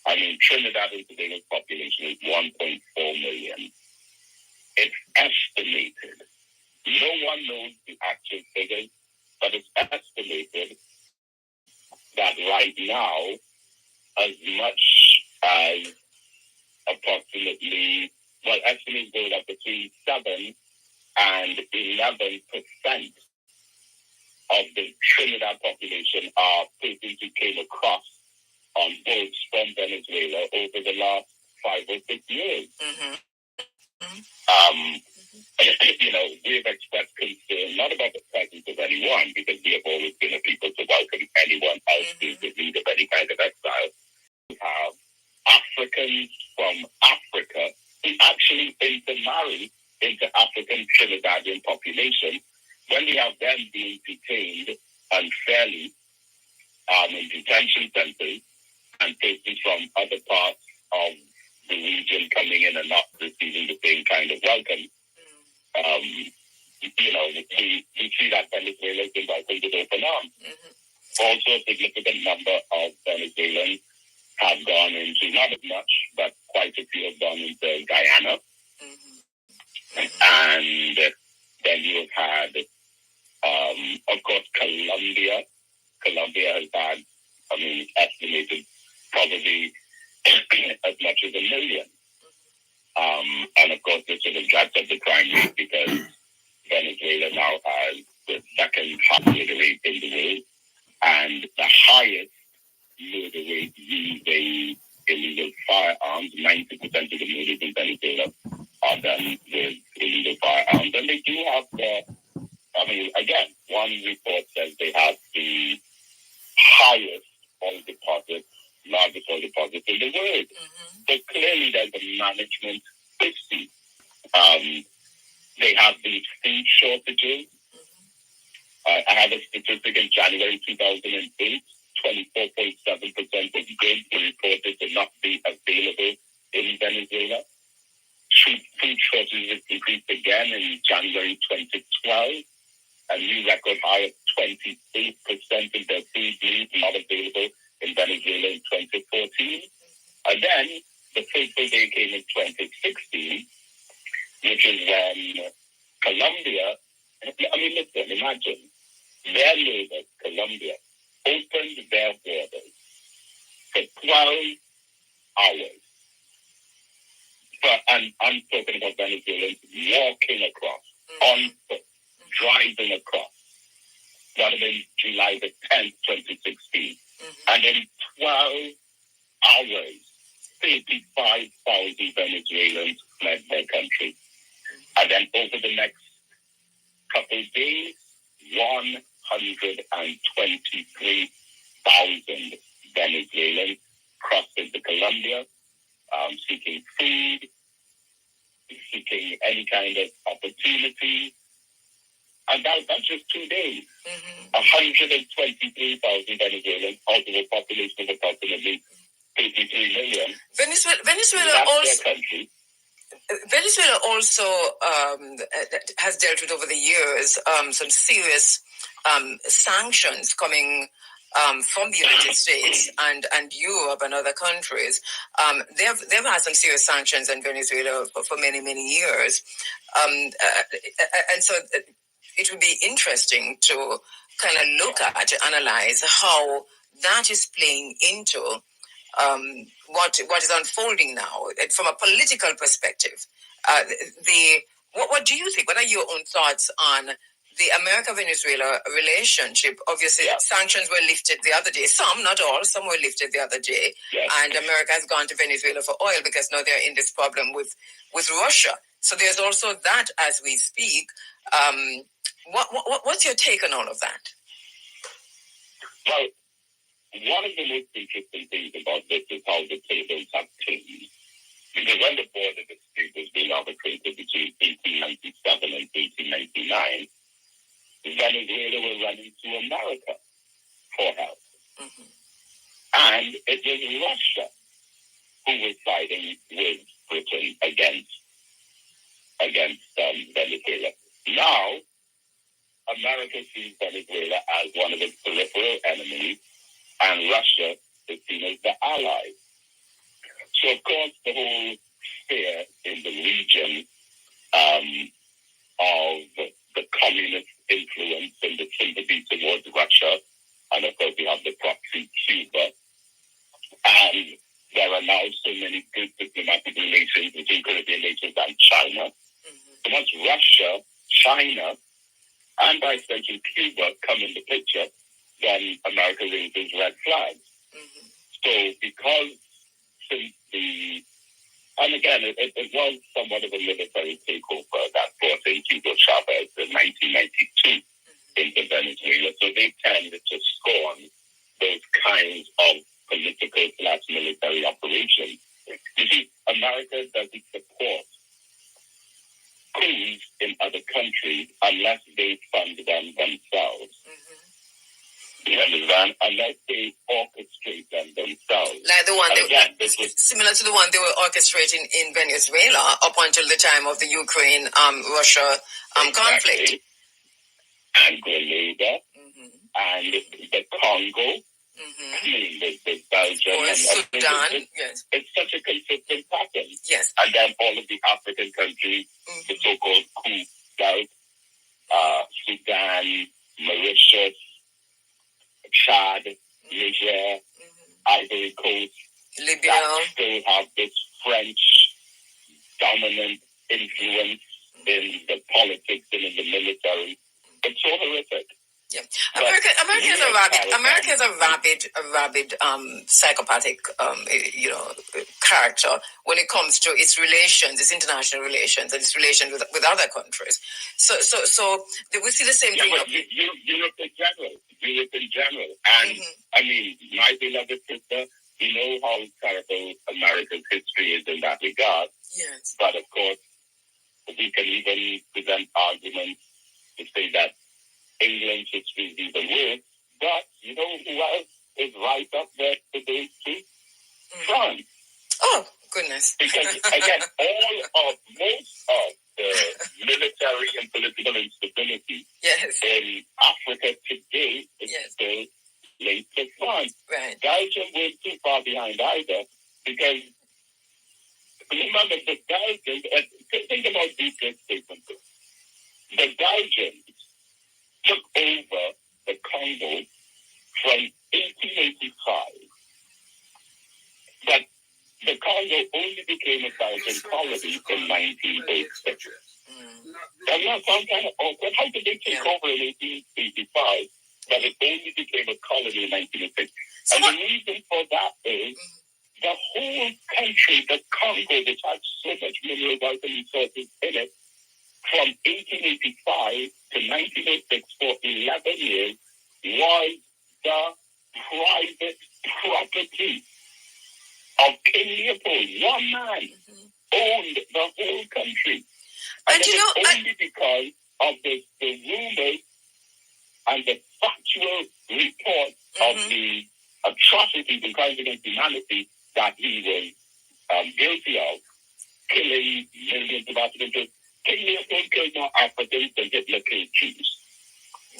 I mean, Trinidad and Tobago's population is 1.4 million. It's estimated. No one knows the actual figures, but it's estimated that right now as much as approximately, well, estimates go up between 7 and 11% of the Trinidad population are persons who came across on boats from Venezuela over the last 5 or 6 years. We've expressed concern not about the presence of anyone, because we have always been a people to welcome anyone else who's in need of any kind of exile. We have Africans from Africa who actually intermarry into African Trinidadian population. When we have them being detained unfairly in detention centers, and persons from other parts of the region coming in and not receiving the same kind of welcome, we see that Venezuela has been welcomed with open arms. Also, a significant number of Venezuelans have gone into, not as much, but quite a few have gone into Guyana. And then you have had, of course, Colombia. Colombia has had, estimated probably as much as 1 million. And of course, this sort of drives up the crime rate, because Venezuela now has the second highest murder rate in the world, and the highest murder rate using illegal firearms. 90% of the murders in Venezuela are done with illegal firearms. And they do have again, one report says they have the highest oil deposits, largest oil deposits in the world. So clearly there's a management issue. They have these food shortages. I have a statistic in January 2008, 24.7% of goods were reported to not be available in Venezuela. Food shortages increased again in January 2012. A new record high of 28% of their food needs not available in Venezuela in 2014. And then the fateful day came in 2016, which is when Colombia, listen, imagine, their neighbor, Colombia, opened their borders for 12 hours. And I'm talking about Venezuelans walking across, on foot, driving across. That would have been July the 10th, 2016. And in 12 hours, 35,000 Venezuelans fled their country. And then over the next couple of days, 123,000 Venezuelans crossed into Colombia, seeking food, seeking any kind of opportunity. And that's just 2 days. 123,000 Venezuelans out of a population of approximately 33 million. Venezuela also has dealt with over the years some serious sanctions coming from the United States and Europe and other countries. They've had some serious sanctions in Venezuela for many, many years. And so it would be interesting to kind of look at, analyze how that is playing into what is unfolding now from a political perspective. What do you think? What are your own thoughts on the America-Venezuela relationship? Obviously, sanctions were lifted the other day. Some, not all, some were lifted the other day. Yes. And America has gone to Venezuela for oil because now they're in this problem with Russia. So there's also that as we speak. What's your take on all of that? Well, one of the most interesting things about this is how the tables have changed. Because when the border dispute was being arbitrated between 1897 and 1899, Venezuela were running to America for help. And it was Russia who was siding with Britain against Venezuela. Now, America sees Venezuela as one of its peripheral enemies, and Russia is seen as the ally. So, of course, the whole fear in the region of the communist influence and the sympathy towards Russia, and of course we have the proxy Cuba, and now so many good diplomatic relations between Caribbean nations and China. So once Russia, China, and by extension Cuba come in the picture, then America raises red flags. So because since and again, it was somewhat of a military takeover that brought in Hugo Chavez in 1992 into Venezuela. So they tended to scorn those kinds of political/military operations. You see, America doesn't support coups in other countries unless they fund them themselves. You understand? Unless they orchestrate them themselves. Like the one, similar to the one they were orchestrating in Venezuela up until the time of the Ukraine-Russia conflict. And Grenada, and the Congo, I mean, the Belgium, and Sudan. Yes. It's such a consistent pattern. Yes. And then all of the African countries, the so-called coup belt, Sudan, Mauritius, Chad, Niger, Ivory Coast, Libya, that still have this French dominant influence in the politics and in the military. It's so horrific. Yeah, America is a rabid psychopathic, character when it comes to its relations, its international relations, and its relations with other countries. So we see the same thing. But Europe in general, and I mean, my beloved sister, you know how terrible America's history is in that regard. Yes, but of course, we can even present arguments to say that England's history is even worse. But you know who else is right up there today too? France. Oh, goodness. Because again, most of the military and political instability in Africa today is still linked to France. Right. Belgium was too far behind either, because remember the Belgians, think about these statements. The Belgians took over the Congo from 1885, but the Congo only became a Belgian colony in 1906. Does that sound kind of awkward? How did they take over in 1885, but it only became a colony in 1906? And the reason for that is the whole country, the Congo, which had so much mineral wealth and resources in it, from 1885 to 1906 for 11 years, was the private property of King Leopold. One man owned the whole country. And it was only because of the rumors and the factual reports of the atrocities and crimes against humanity that he was guilty of, killing millions of Africans. King Leopold killed more Africans than Hitler killed Jews.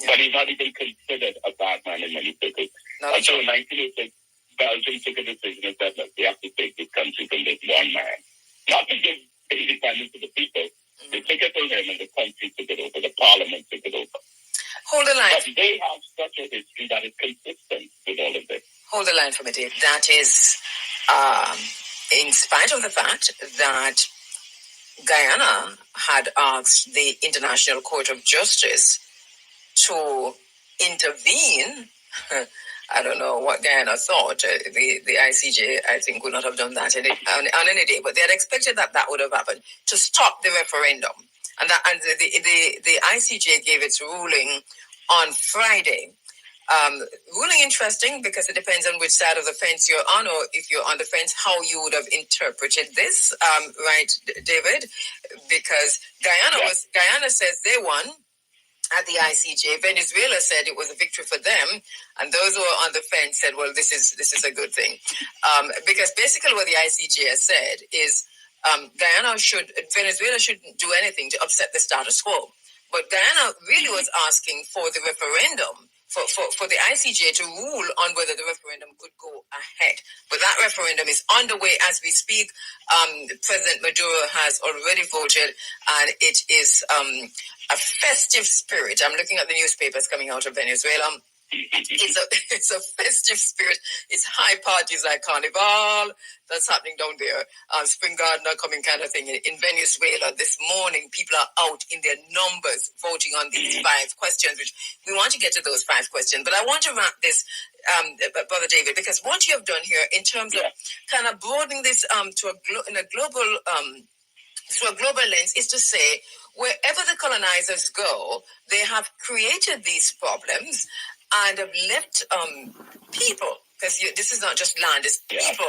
But he's not even considered a bad man in many circles. Until 1906, Belgium took a decision and said, look, we have to take this country from this one man. Not to give independence to the people. They took it from him and the country took it over. The parliament took it over. Hold the line. But they have such a history that is consistent with all of this. Hold the line for me, Dave. That is, in spite of the fact that Guyana had asked the International Court of Justice to intervene. I don't know what Guyana thought. The ICJ, I think, would not have done that on any day, but they had expected that would have happened to stop the referendum. And the ICJ gave its ruling on Friday. Ruling interesting because it depends on which side of the fence you're on, or if you're on the fence, how you would have interpreted this, right, David? Because Guyana says they won at the ICJ. Venezuela said it was a victory for them, and those who are on the fence said, well, this is a good thing. Because basically what the ICJ has said is Venezuela shouldn't do anything to upset the status quo. But Guyana really was asking for the referendum, for the ICJ to rule on whether the referendum could go ahead. But that referendum is underway as we speak. President Maduro has already voted, and it is a festive spirit. I'm looking at the newspapers coming out of Venezuela. It's a festive spirit. It's high parties like Carnival that's happening down there. Spring Garden are coming kind of thing. In Venezuela this morning, people are out in their numbers voting on these 5 questions, which we want to get to those 5 questions. But I want to wrap this, Brother David, because what you have done here in terms of kind of broadening this to a global through a global lens is to say wherever the colonizers go, they have created these problems and have left people, because this is not just land, it's people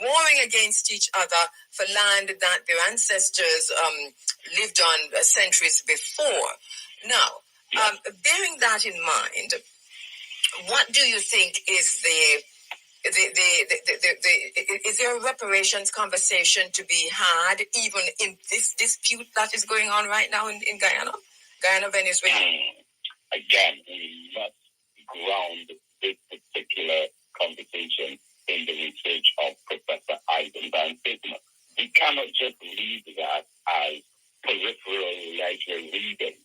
warring against each other for land that their ancestors lived on centuries before. Now, bearing that in mind, what do you think is is there a reparations conversation to be had even in this dispute that is going on right now in Guyana, Venezuela? Again, we must ground this particular conversation in the research of Professor Ivan Van Sigma. We cannot just leave that as peripheral leisure reading.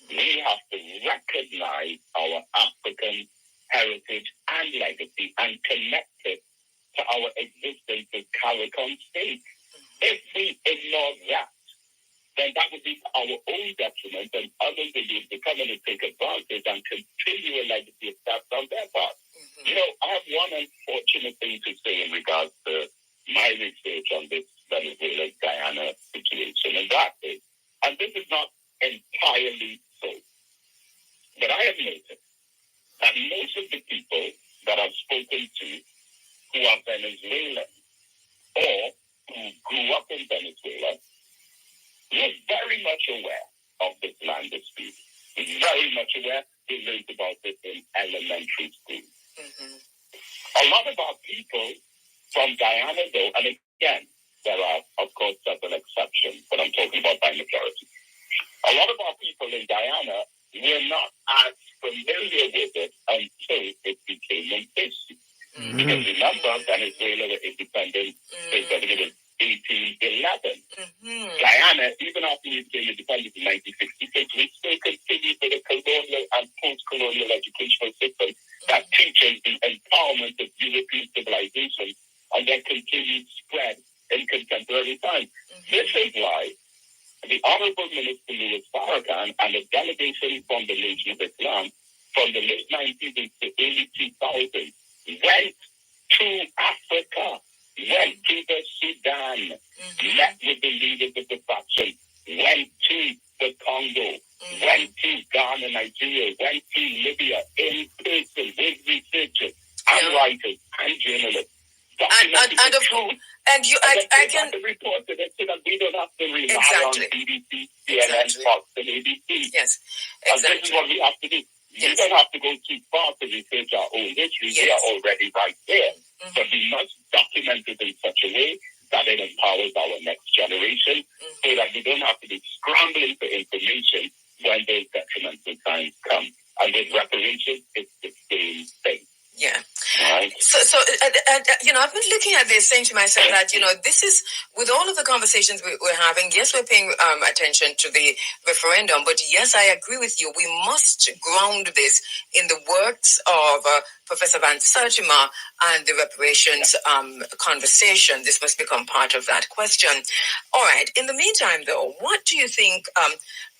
We have to recognize our African heritage and legacy and connect it to our existence as CARICOM state. If we ignore that, then that would be to our own detriment, and others will be coming to take advantage and continue a legacy of that on their part. You know, I have one unfortunate thing to say in regards to my research on this Venezuela Guyana situation, and that is, and this is not entirely so, but I have noticed that most of the people that I've spoken to who are Venezuelan or who grew up in Venezuela were very much aware of this land dispute. Very much aware. They learned about it in elementary school. A lot of our people from Guyana, though, and again, there are, of course, several exceptions, but I'm talking about by majority. A lot of our people in Guyana were not as familiar with it until it became an issue. Because remember, Venezuela were independent in 1811. Guyana, even after we became independent in 1966, we still continued with a colonial and post-colonial educational system that teaches the empowerment of European civilization and their continued spread in contemporary times. This is why the Honorable Minister Louis Farrakhan and a delegation from the Nation of Islam from the late 1900s to early 2000s went to Africa, went to the Sudan, met with the leaders of the faction, went to the Congo, went to Ghana, Nigeria, went to Libya in person with researchers and writers and journalists. And of course, and you, I can report to it so that we don't have to rely on BBC, CNN, Fox, and ABC. Yes, exactly. And this is what we have to do. We don't have to go too far to research our own history. We are already right there. But we must document it in such a way that it empowers our next generation so that we don't have to be scrambling for information when those detrimental times come. And with reparations, it's the same thing. Yeah. Right. So I've been looking at this, saying to myself that, this is, with all of the conversations we're having, yes, we're paying attention to the referendum, but yes, I agree with you. We must ground this in the works of Professor Van Sertima and the reparations conversation. This must become part of that question. All right. In the meantime, though, what do you think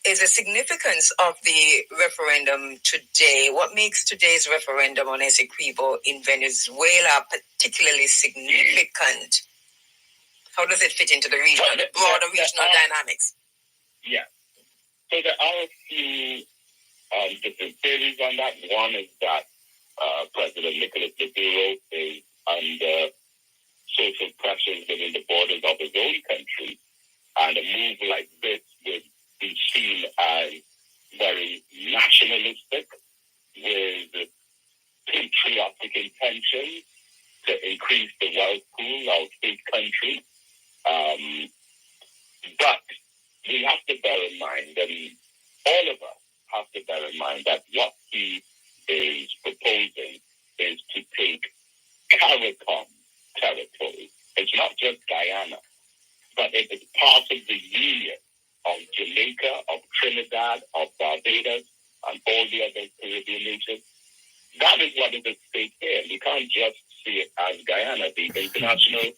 is the significance of the referendum today? What makes today's referendum on Essequibo in Venezuela particularly significant? How does it fit into the region, broader regional dynamics? Yeah. So there are a few different theories on that. One is that President Nicolas Maduro is under social pressures within the borders of his own country, and a move like this would be seen as very nationalistic, with patriotic intentions to increase the wealth pool of his country. But we have to bear in mind, and all of us have to bear in mind, that what he is proposing is to take CARICOM territory. It's not just Guyana, but it is part of the union of Jamaica, of Trinidad, of Barbados, and all the other Caribbean nations. That is what is at stake here. We can't just see it as Guyana. The international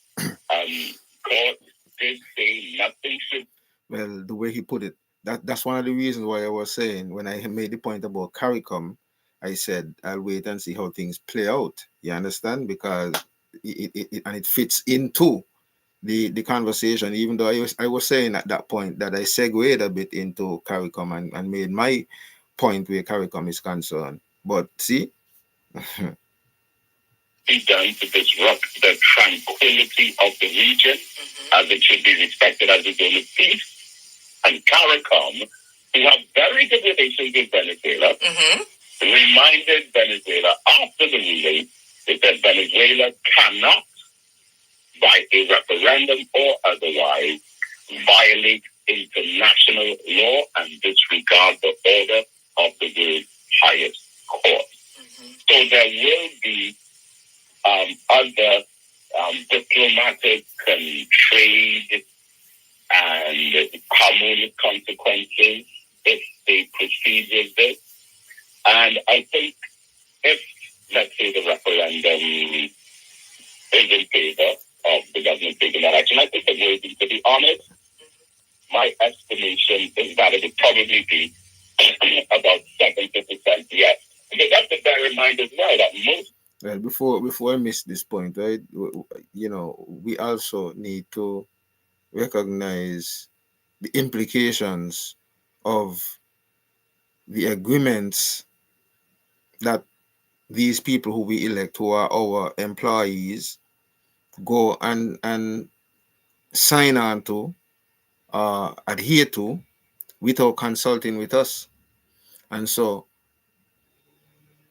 court did say nothing should. Well, the way he put it, that's one of the reasons why I was saying when I made the point about CARICOM, I said I'll wait and see how things play out. You understand? Because it fits into the conversation, even though I was saying at that point that I segued a bit into CARICOM and made my point where CARICOM is concerned. But see, be done to disrupt the tranquility of the region, as it should be respected as a zone of peace. And CARICOM, who have very good relations with Venezuela, reminded Venezuela after the ruling that Venezuela cannot, by a referendum or otherwise, violate international law and disregard the order of the world's highest court. So there will be other diplomatic and trade and harmonious consequences if they proceed with this. And I think if, let's say, the referendum is in favor of the government taking that action, I think the way, to be honest, my estimation is that it would probably be about 70% yes. Because that's to bear in mind as well that most. Well, before I miss this point, right? You know, we also need to recognize the implications of the agreements that these people who we elect, who are our employees, go and sign on to, adhere to, without consulting with us. And so,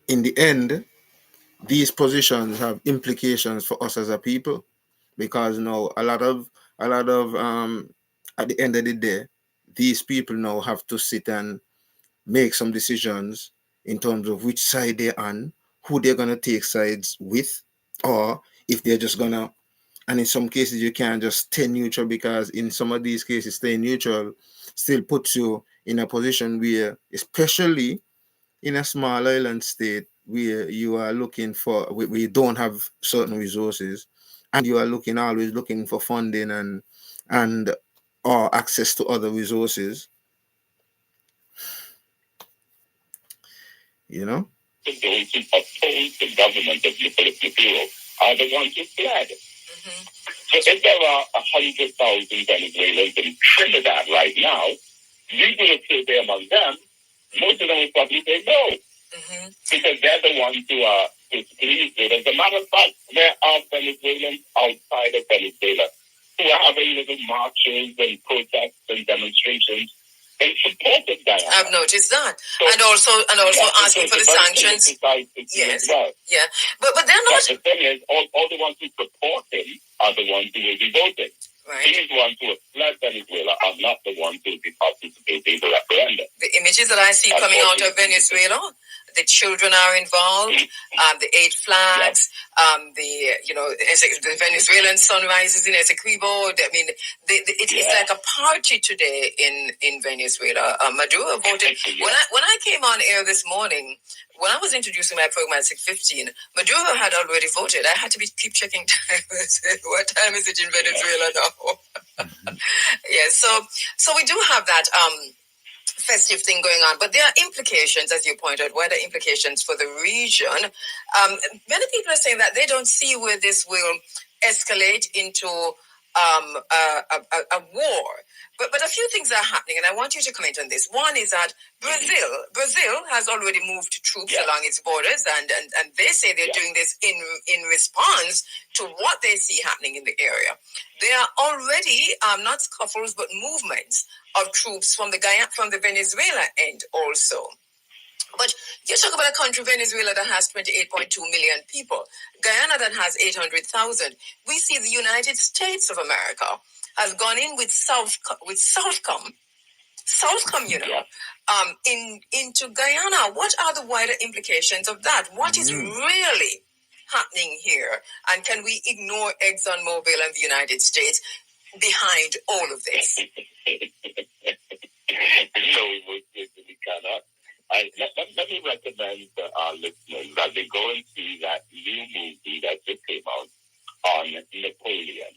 in the end, these positions have implications for us as a people, because now a lot of at the end of the day, these people now have to sit and make some decisions in terms of which side they're on, who they're gonna take sides with, or if they're just gonna. And in some cases, you can't just stay neutral, because in some of these cases, staying neutral still puts you in a position where, especially in a small island state where you are looking for, where you don't have certain resources, and you are always looking for funding and or access to other resources, you know. Those who oppose the government of the bureau are the ones who fled. So if there are 100,000 Venezuelans in Trinidad right now, you will still be among them. Most of them will probably say no. Because they're the ones who are displeased with it. As a matter of fact, there are Venezuelans outside of Venezuela who are having little marches and protests and demonstrations in support of Guyana. I've noticed that. So, and also asking for the sanctions. Yes. Well. Yeah. But they're not. But the thing is, all the ones who support him are the ones who will be voting. Right. These ones who have fled Venezuela are not the ones who will be participating in the referendum. The images that I see coming out of Venezuela, the children are involved, the 8 flags, the Venezuelan sunrises in Essequibo. I mean, it's like a party today in Venezuela. Maduro voted. When I came on air this morning, when I was introducing my program at 6:15, Maduro had already voted. I had to keep checking time. What time is it in Venezuela now? Yeah, so we do have that festive thing going on, but there are implications, as you pointed out. What are the implications for the region? Many people are saying that they don't see where this will escalate into a war. But a few things are happening, and I want you to comment on this. One is that Brazil has already moved troops along its borders, and they say they're doing this in response to what they see happening in the area. There are already not scuffles but movements of troops from the Venezuela end also. But you talk about a country, Venezuela, that has 28.2 million people, Guyana that has 800,000. We see the United States of America has gone in with Southcom, into Guyana. What are the wider implications of that? What is really happening here? And can we ignore ExxonMobil and the United States behind all of this? No, we cannot. Let me recommend our listeners that they go and see that new movie that just came out on Napoleon.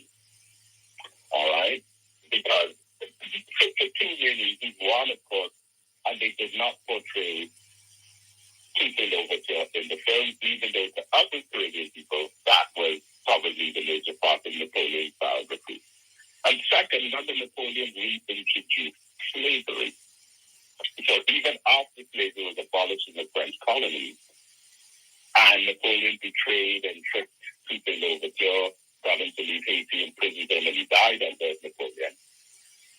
All right? Because for two main reasons. One, of course, and they did not portray people over there in the film, even though to other Caribbean people, that was probably the major part of Napoleon's biography. And second, under Napoleon, reintroduced slavery. So even after slavery was abolished in the French colonies, and Napoleon betrayed and tricked people over there, got him to leave Haiti, imprisoned him, and he died under Napoleon,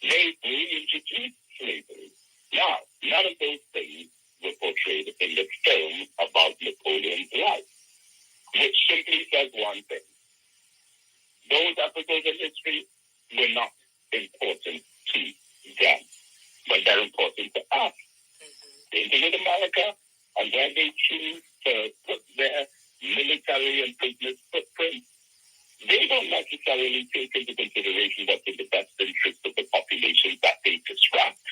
they reintroduced slavery. Now, none of those things were portrayed in the film about Napoleon's life, which simply says one thing. Those episodes in history were not important to them, but they're important to us. They live in America, and when they choose to put their military and business footprint, they don't necessarily take into consideration what's in the best interest of the population that they disrupt.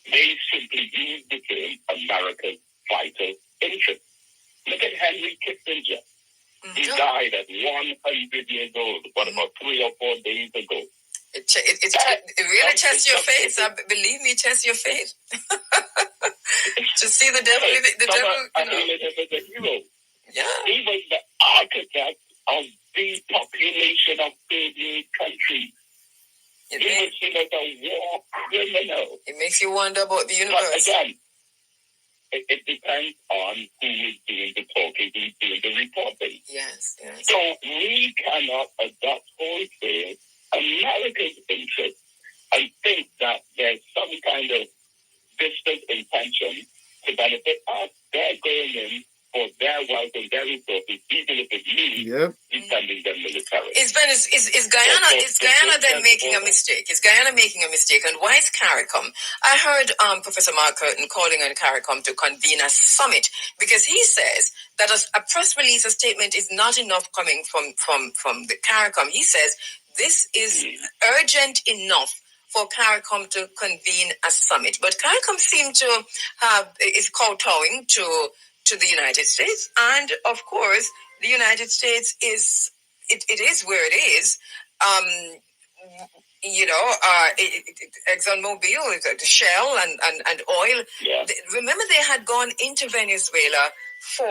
They simply use the term America's vital interest. Look at Henry Kissinger. He died at 100 years old, about 3 or 4 days ago. It really tests your faith. Believe me, test your faith. To see the devil, I mean, him as a hero. Yeah. He was the architect of the population of 38 countries. He was seen as a war criminal. It makes you wonder about the universe. But again, it depends on who is doing the talking, who is doing the reporting. Yes. So we cannot adopt wholesale America's interest and think that there's some kind of distant intention to benefit us. They're going in for their wealth and their resources, even if it means defending them militarily. Is Guyana then making a mistake? Is Guyana making a mistake? And why is CARICOM? I heard Professor Mark Curtin calling on CARICOM to convene a summit because he says that a press release, a statement is not enough coming from the CARICOM. He says this is urgent enough for CARICOM to convene a summit. But CARICOM seems to is kowtowing to the United States. And of course, the United States is where it is. ExxonMobil, the Shell and oil. Yeah. Remember, they had gone into Venezuela for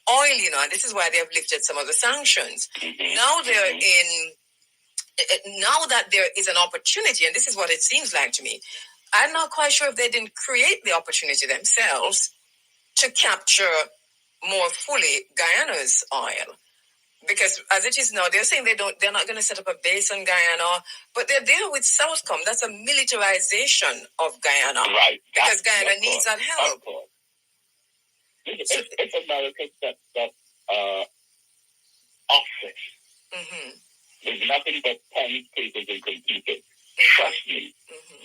oil, and this is why they have lifted some of the sanctions. Now they're in. Now that there is an opportunity, and this is what it seems like to me, I'm not quite sure if they didn't create the opportunity themselves to capture more fully Guyana's oil. Because as it is now, they're saying they're not going to set up a base in Guyana, but they're there with Southcom. That's a militarization of Guyana. Right. Because Guyana needs that help. If America sets up office with nothing but pens, papers, and computers, trust me,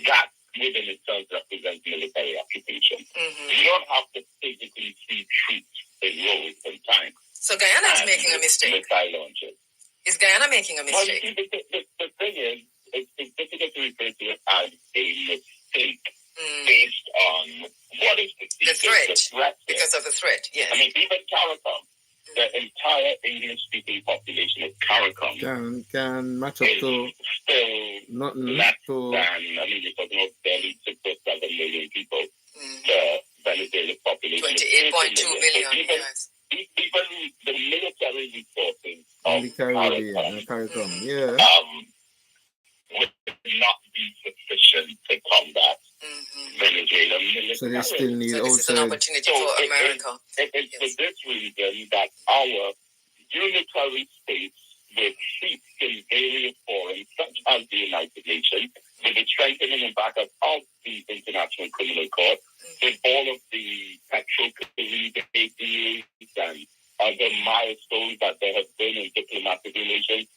that within itself represents military occupation. You don't have to physically see troops in roads and tanks. So Guyana is making a mistake. Missile launches. Is Guyana making a mistake? Well, the thing is, it's difficult to refer to it as a mistake based on what is the threat. The because of the threat, yes. I mean, even CARICOM, the entire English-speaking population of CARICOM can match up to still less than, I mean, you're talking about barely 6 or 7 million people. The Venezuela population 28.2 million, yes. Even the military resources of the Caribbean, CARICOM, would not be sufficient to combat Venezuela military. So they still need this is an opportunity for America. It's for this reason that our unitary states with seats in various forums, such as the United Nations, with the strengthening and backup of the International Criminal Court, with all of the Petro-Caribbean deals and other milestones that there have been in diplomatic relations,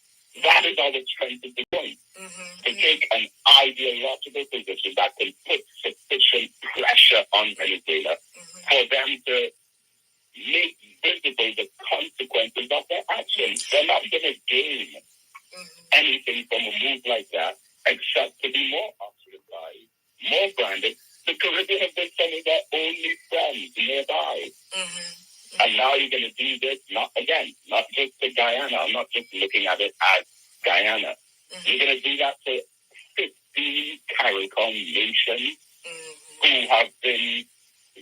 that is our strength of the point. To take an ideological position that can put sufficient pressure on Venezuela for them to make visible the consequences of their actions. They're not going to gain anything from a move like that except to be more ostracized, more branded. The Caribbean of the Senator only friends nearby. And now you're going to do this, not just to Guyana. I'm not just looking at it as Guyana. You're going to do that to 15 CARICOM nations who have been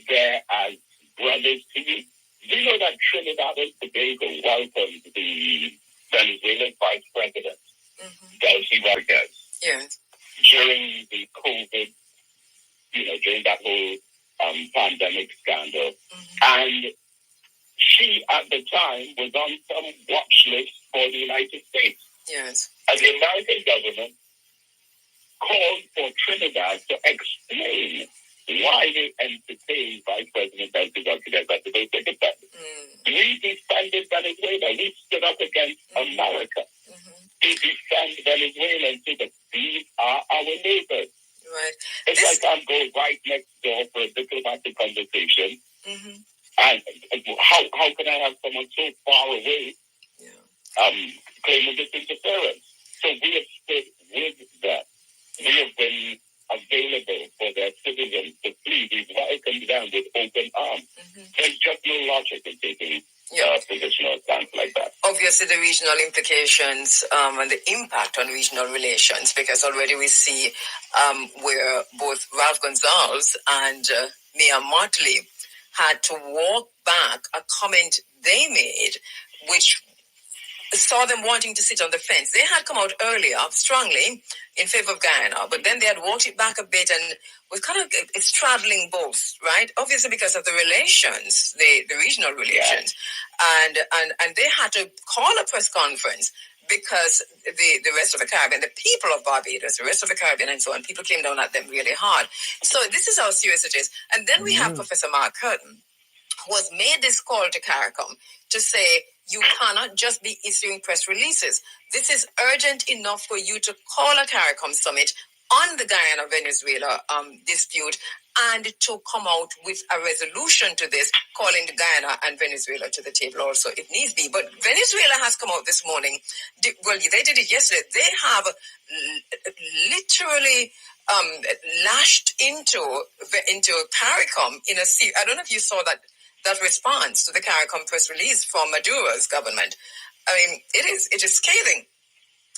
there as brothers to you. Do you know that Trinidad and Tobago welcomed the Venezuelan Vice President, Delcy Rodriguez, during the COVID, during that whole pandemic scandal? And she, at the time, was on some watch list for the United States. And the American government called for Trinidad to explain why they entertained Vice President Delcy Rodriguez at the Bay Ticket. We defended Venezuela. We stood up against America. We defend Venezuela and say that these are our neighbors. Right. It's like I'm going right next door for a diplomatic conversation. And how can I have someone so far away claiming this interference? So we have stood with them. We have been available for their citizens to flee. We've welcomed them with open arms. There's just no logic in taking a position or stance like that. Obviously, the regional implications and the impact on regional relations, because already we see where both Ralph Gonsalves and Mia Motley had to walk back a comment they made, which saw them wanting to sit on the fence. They had come out earlier strongly in favor of Guyana, but then they had walked it back a bit and was kind of straddling both, right? Obviously because of the relations, the regional relations. And they had to call a press conference because the rest of the Caribbean, the people of Barbados, the rest of the Caribbean and so on, people came down at them really hard. So this is how serious it is. And then we have Professor Mark Curtin, who has made this call to CARICOM to say, you cannot just be issuing press releases. This is urgent enough for you to call a CARICOM summit on the Guyana-Venezuela dispute and to come out with a resolution to this, calling Guyana and Venezuela to the table also, if needs be. But Venezuela has come out this morning. Well, they did it yesterday. They have literally lashed into CARICOM in a sea. I don't know if you saw that response to the CARICOM press release from Maduro's government. I mean, it is scathing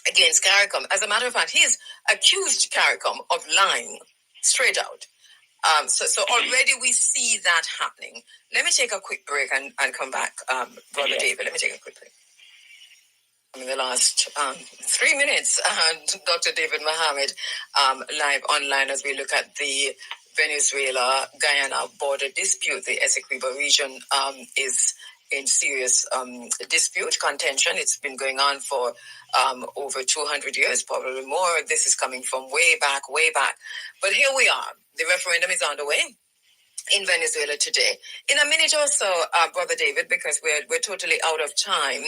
against CARICOM. As a matter of fact, he's accused CARICOM of lying straight out. So already we see that happening. Let me take a quick break and come back, Brother David. Let me take a quick break. In the last 3 minutes, Dr. David Mohammed live online as we look at the Venezuela-Guyana border dispute. The Essequibo region is in serious dispute, contention. It's been going on for over 200 years, probably more. This is coming from way back. But here we are. The referendum is underway in Venezuela today. In a minute or so, Brother David, because we're totally out of time,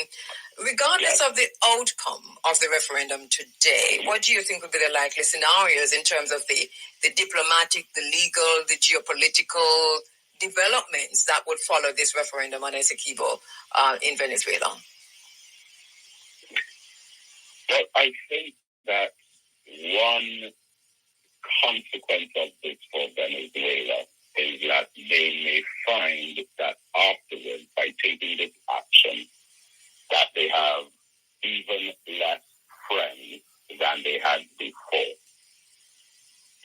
regardless of the outcome of the referendum today, what do you think would be the likely scenarios in terms of the diplomatic, the legal, the geopolitical developments that would follow this referendum on Essequibo in Venezuela? Well, I think that one consequence of this for Venezuela is that they may find that afterwards, by taking this action, that they have even less friends than they had before.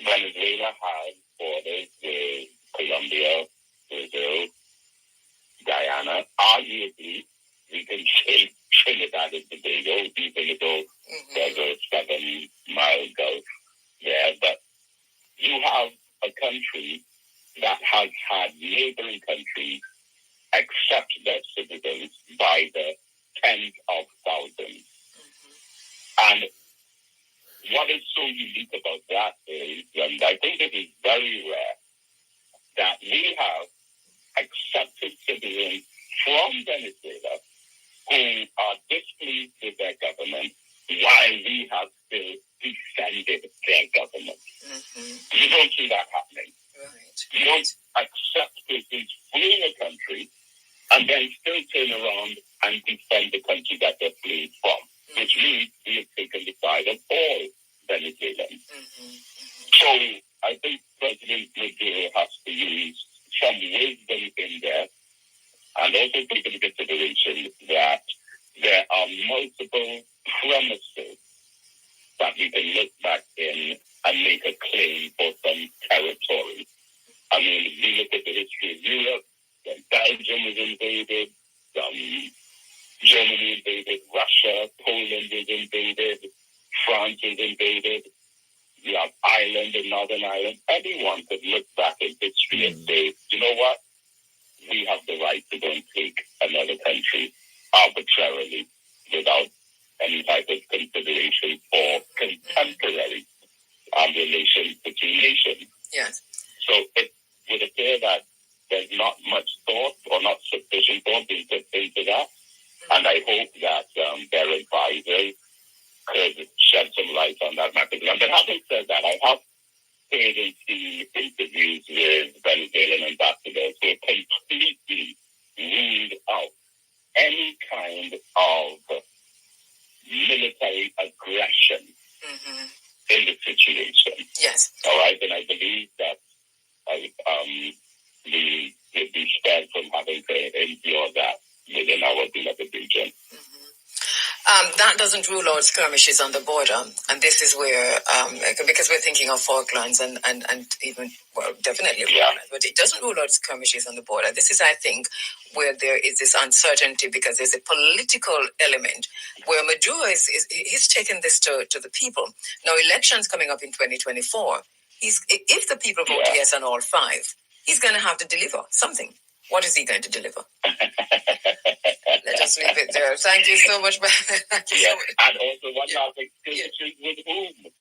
Venezuela has borders with Colombia, Brazil, Guyana. Arguably, we can say Trinidad and Tobago, even though there's a 7-mile gulf there. But you have a country that has had neighboring countries accept their citizens by the tens of thousands. And what is so unique about that is, and I think it is very rare, that we have accepted citizens from Venezuela who are displeased with their government while we have still defended their government. You don't see that happening. Right. You don't accept persons fleeing a country and then still turn around and defend the country that they're fleeing from, which means we have taken the side of all Venezuelans. So I think President Maduro has to use some wisdom in there, and also take into consideration that there are multiple premises that we can look back in and make a claim for some territory. I mean, if we look at the history of Europe, when Belgium was invaded, Germany invaded, Russia, Poland was invaded, France was invaded. You have Ireland and Northern Ireland. Anyone could look back in history and say, you know what? We have the right to go and take another country arbitrarily without any type of consideration for contemporary relations between nations. Yes. So it would appear that there's not much thought or not sufficient thought into that. And I hope that their advisors could shed some light on that matter. But having said that, I have heard and seen interviews with Venezuelan ambassadors who completely ruled out any kind of military aggression in the situation. Yes. All right, and I believe that we would be spared from having to endure that within our beloved region. That doesn't rule out skirmishes on the border, and this is where, because we're thinking of Falklands and even, well, definitely Falklands, but it doesn't rule out skirmishes on the border. This is, I think, where there is this uncertainty because there's a political element where Maduro he's taken this to the people. Now, elections coming up in 2024, if the people vote yes on all five, he's going to have to deliver something. What is he going to deliver? Let us leave it there. Thank you so much. Thank you so much. And also, one last thing, skirmishes with whom?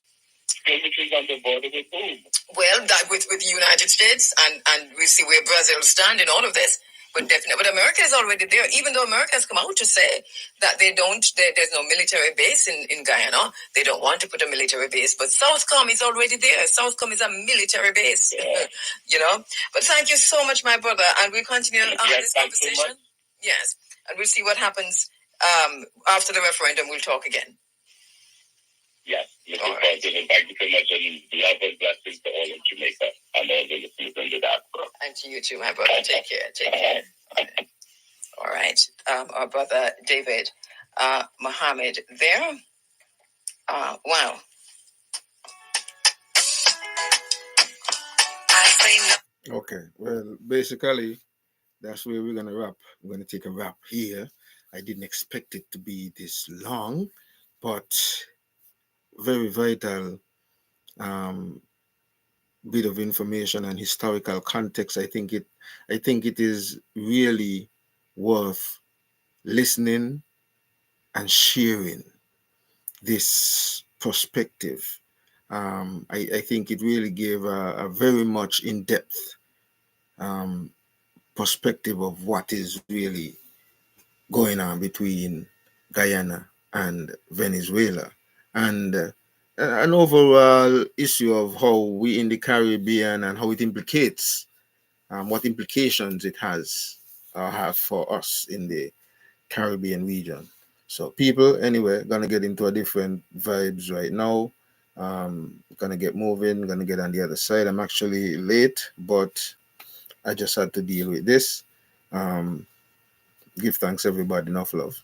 Skirmishes on the border with whom? Well, that with the United States, and we see where Brazil stand in all of this. But definitely, but America is already there. Even though America has come out to say that there's no military base in Guyana. They don't want to put a military base. But Southcom is already there. Southcom is a military base. Yeah. You know. But thank you so much, my brother, and we'll continue this conversation. Yes, and we'll see what happens after the referendum. We'll talk again. Yes, looking forward to it. Thank you so much, and love and blessings to all of Jamaica and all the listeners in the diaspora. And to you too, my brother. Take care. Take care. All right. Our brother David Mohammed there. Wow. Okay, well, basically, that's where we're gonna wrap. We're gonna take a wrap here. I didn't expect it to be this long, but very vital bit of information and historical context. I think it is really worth listening and sharing this perspective. I think it really gave a very much in-depth perspective of what is really going on between Guyana and Venezuela, and an overall issue of how we in the Caribbean and how it implicates, what implications it has have for us in the Caribbean region. So people, anyway, gonna get into a different vibes right now. Gonna get moving, gonna get on the other side. I'm actually late, but I just had to deal with this. Give thanks everybody, enough love.